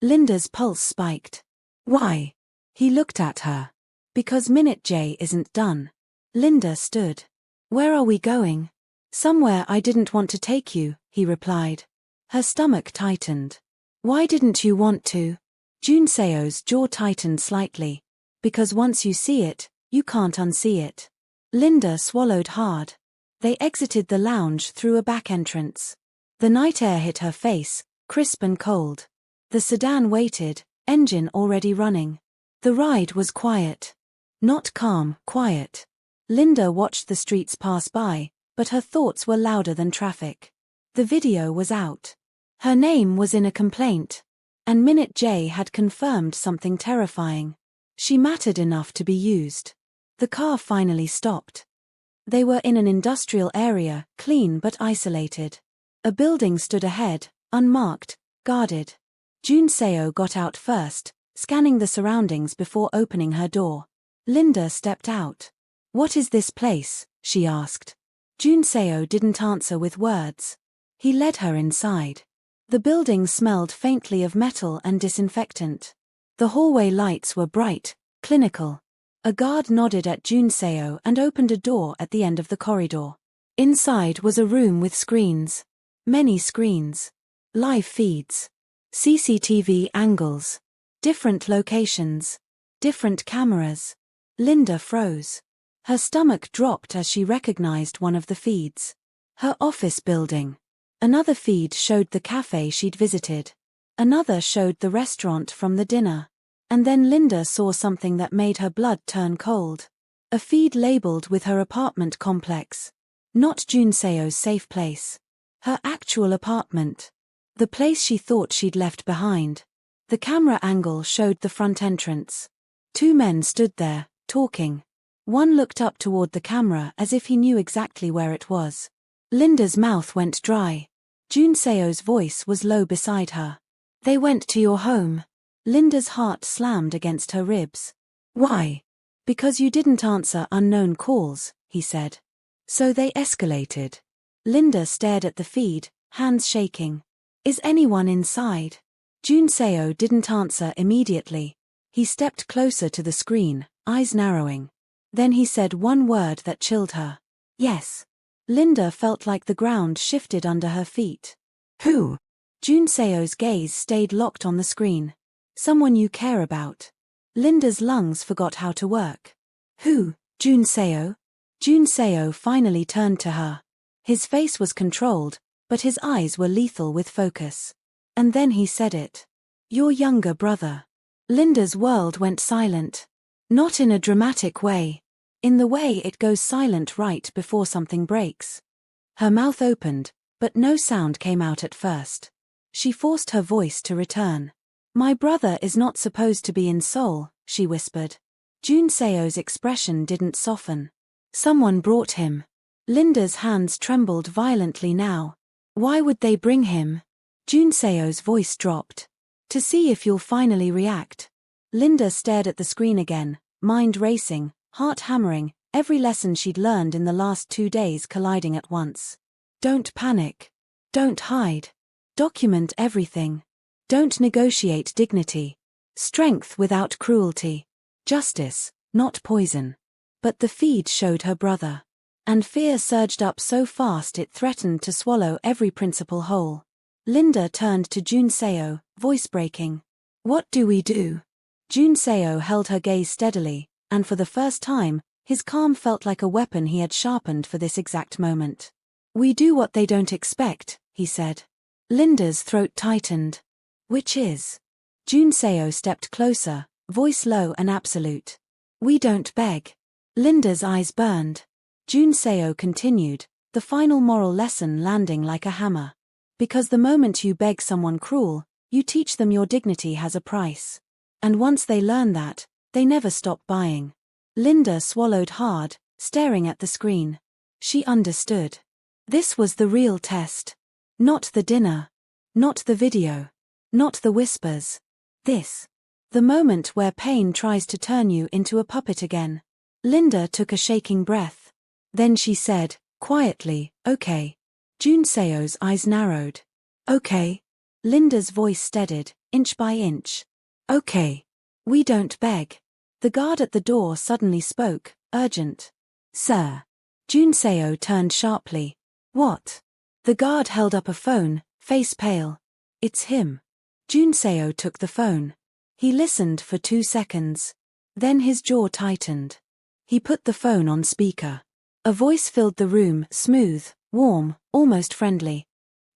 Speaker 1: Linda's pulse spiked. Why? He looked at her. Because Minute J isn't done. Linda stood. Where are we going? Somewhere I didn't want to take you, he replied. Her stomach tightened. Why didn't you want to? Junseo's jaw tightened slightly. Because once you see it, you can't unsee it. Linda swallowed hard. They exited the lounge through a back entrance. The night air hit her face, crisp and cold. The sedan waited, engine already running. The ride was quiet. Not calm, quiet. Linda watched the streets pass by, but her thoughts were louder than traffic. The video was out. Her name was in a complaint. And Minute J had confirmed something terrifying. She mattered enough to be used. The car finally stopped. They were in an industrial area, clean but isolated. A building stood ahead, unmarked, guarded. Junseo got out first, scanning the surroundings before opening her door. Linda stepped out. What is this place? She asked. Junseo didn't answer with words. He led her inside. The building smelled faintly of metal and disinfectant. The hallway lights were bright, clinical. A guard nodded at Junseo and opened a door at the end of the corridor. Inside was a room with screens. Many screens. Live feeds. CCTV angles. Different locations. Different cameras. Linda froze. Her stomach dropped as she recognized one of the feeds. Her office building. Another feed showed the cafe she'd visited. Another showed the restaurant from the dinner. And then Linda saw something that made her blood turn cold. A feed labeled with her apartment complex. Not Junseo's safe place. Her actual apartment. The place she thought she'd left behind. The camera angle showed the front entrance. Two men stood there, talking. One looked up toward the camera as if he knew exactly where it was. Linda's mouth went dry. Jun Seo's voice was low beside her. They went to your home. Linda's heart slammed against her ribs. Why? Because you didn't answer unknown calls, he said. So they escalated. Linda stared at the feed, hands shaking. Is anyone inside? Jun Seo didn't answer immediately. He stepped closer to the screen, eyes narrowing. Then he said one word that chilled her. Yes. Linda felt like the ground shifted under her feet. Who? Jun Seo's gaze stayed locked on the screen. Someone you care about. Linda's lungs forgot how to work. Who? Jun Seo? Jun Seo finally turned to her. His face was controlled, but his eyes were lethal with focus. And then he said it. Your younger brother. Linda's world went silent. Not in a dramatic way. In the way it goes silent right before something breaks. Her mouth opened, but no sound came out at first. She forced her voice to return. My brother is not supposed to be in Seoul, she whispered. Jun Seo's expression didn't soften. Someone brought him. Linda's hands trembled violently now. Why would they bring him? Jun Seo's voice dropped. To see if you'll finally react. Linda stared at the screen again, mind racing, heart hammering, every lesson she'd learned in the last 2 days colliding at once. Don't panic. Don't hide. Document everything. Don't negotiate dignity. Strength without cruelty. Justice, not poison. But the feed showed her brother. And fear surged up so fast it threatened to swallow every principle whole. Linda turned to Jun Seo, voice breaking. What do we do? Jun Seo held her gaze steadily, and for the first time, his calm felt like a weapon he had sharpened for this exact moment. We do what they don't expect, he said. Linda's throat tightened. Which is? Jun Seo stepped closer, voice low and absolute. We don't beg. Linda's eyes burned. Jun Seo continued, the final moral lesson landing like a hammer. Because the moment you beg someone cruel, you teach them your dignity has a price. And once they learn that, they never stop buying. Linda swallowed hard, staring at the screen. She understood. This was the real test. Not the dinner. Not the video. Not the whispers. This. The moment where pain tries to turn you into a puppet again. Linda took a shaking breath. Then she said, quietly, okay. Jun Seo's eyes narrowed. Okay. Linda's voice steadied, inch by inch. Okay. We don't beg. The guard at the door suddenly spoke, urgent. Sir. Jun Seo turned sharply. What? The guard held up a phone, face pale. It's him. Jun Seo took the phone. He listened for 2 seconds. Then his jaw tightened. He put the phone on speaker. A voice filled the room, smooth, warm, almost friendly.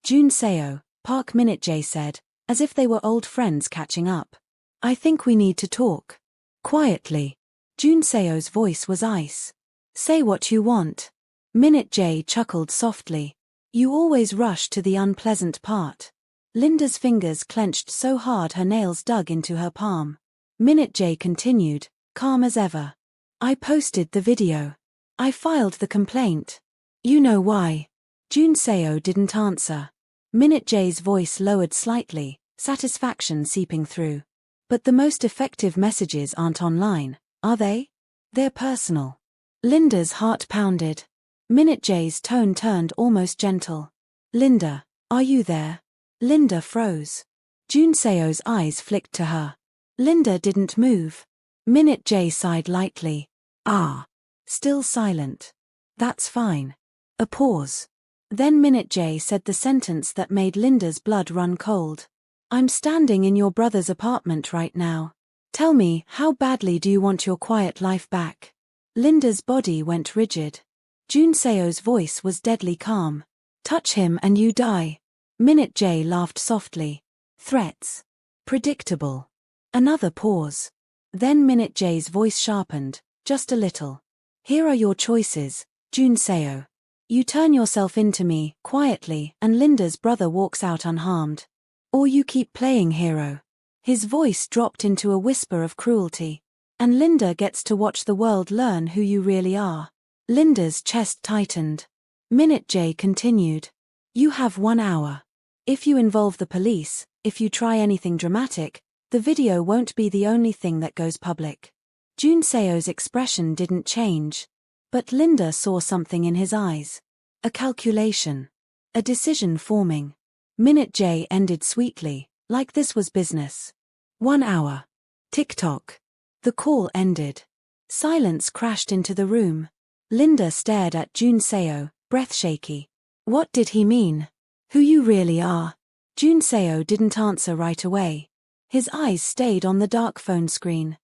Speaker 1: Jun Seo, Park Minute-jae said, as if they were old friends catching up. I think we need to talk. Quietly. Jun Seo's voice was ice. Say what you want. Minute-jae chuckled softly. You always rush to the unpleasant part. Linda's fingers clenched so hard her nails dug into her palm. Minute-jae continued, calm as ever. I posted the video. I filed the complaint. You know why. Jun Seo didn't answer. Minute-jae's voice lowered slightly, satisfaction seeping through. But the most effective messages aren't online, are they? They're personal. Linda's heart pounded. Minute-jae's tone turned almost gentle. Linda, are you there? Linda froze. Jun Seo's eyes flicked to her. Linda didn't move. Minute-jae sighed lightly. Ah. Still silent. That's fine. A pause. Then Minute-jae said the sentence that made Linda's blood run cold. I'm standing in your brother's apartment right now. Tell me, how badly do you want your quiet life back? Linda's body went rigid. Jun Seo's voice was deadly calm. Touch him and you die. Minute-jae laughed softly. Threats. Predictable. Another pause. Then Minute-jae's voice sharpened, just a little. Here are your choices, Jun Seo. You turn yourself into me, quietly, and Linda's brother walks out unharmed. Or you keep playing hero. His voice dropped into a whisper of cruelty. And Linda gets to watch the world learn who you really are. Linda's chest tightened. Minute-jae continued. You have 1 hour. If you involve the police, if you try anything dramatic, the video won't be the only thing that goes public. Jun Seo's expression didn't change. But Linda saw something in his eyes. A calculation. A decision forming. Minute J ended sweetly, like this was business. 1 hour. Tick-tock. The call ended. Silence crashed into the room. Linda stared at Jun Seo, breath shaky. What did he mean? Who you really are? Jun Seo didn't answer right away. His eyes stayed on the dark phone screen.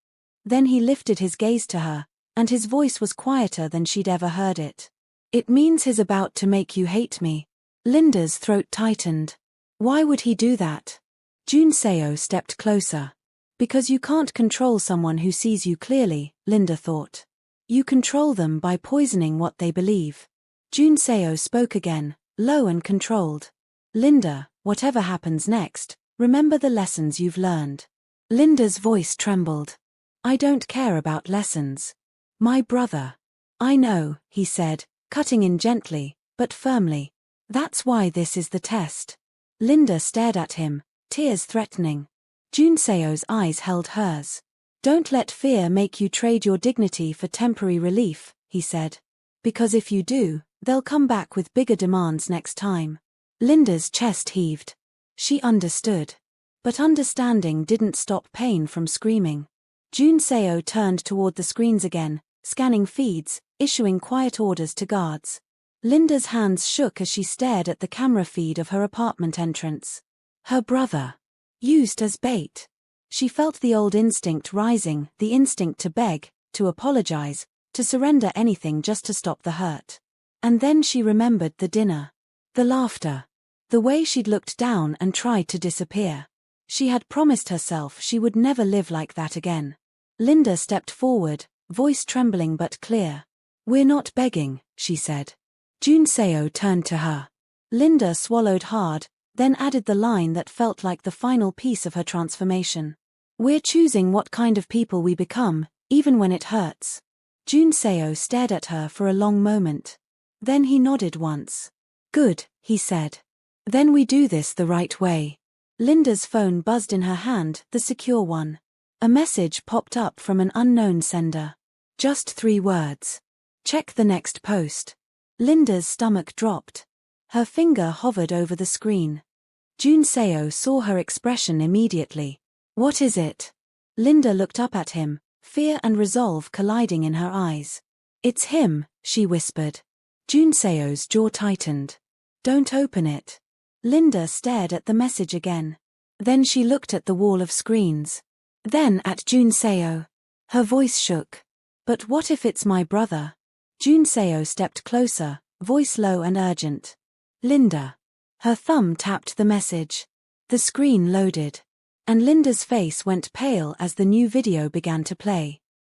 Speaker 1: Then he lifted his gaze to her, and his voice was quieter than she'd ever heard it. It means he's about to make you hate me. Linda's throat tightened. Why would he do that? Jun Seo stepped closer. Because you can't control someone who sees you clearly, Linda thought. You control them by poisoning what they believe. Jun Seo spoke again, low and controlled. Linda, whatever happens next, remember the lessons you've learned. Linda's voice trembled. I don't care about lessons. My brother. I know, he said, cutting in gently, but firmly. That's why this is the test. Linda stared at him, tears threatening. Jun Seo's eyes held hers. Don't let fear make you trade your dignity for temporary relief, he said. Because if you do, they'll come back with bigger demands next time. Linda's chest heaved. She understood. But understanding didn't stop pain from screaming. Jun Seo turned toward the screens again, scanning feeds, issuing quiet orders to guards. Linda's hands shook as she stared at the camera feed of her apartment entrance. Her brother. Used as bait. She felt the old instinct rising, the instinct to beg, to apologize, to surrender anything just to stop the hurt. And then she remembered the dinner. The laughter. The way she'd looked down and tried to disappear. She had promised herself she would never live like that again. Linda stepped forward, voice trembling but clear. We're not begging, she said. Jun Seo turned to her. Linda swallowed hard, then added the line that felt like the final piece of her transformation. We're choosing what kind of people we become, even when it hurts. Jun Seo stared at her for a long moment. Then he nodded once. Good, he said. Then we do this the right way. Linda's phone buzzed in her hand, the secure one. A message popped up from an unknown sender. Just 3 words. Check the next post. Linda's stomach dropped. Her finger hovered over the screen. Jun Seo saw her expression immediately. What is it? Linda looked up at him, fear and resolve colliding in her eyes. It's him, she whispered. Jun Seo's jaw tightened. Don't open it. Linda stared at the message again. Then she looked at the wall of screens. Then at Jun Seo. Her voice shook. But what if it's my brother? Jun Seo stepped closer, voice low and urgent. Linda. Her thumb tapped the message. The screen loaded. And Linda's face went pale as the new video began to play.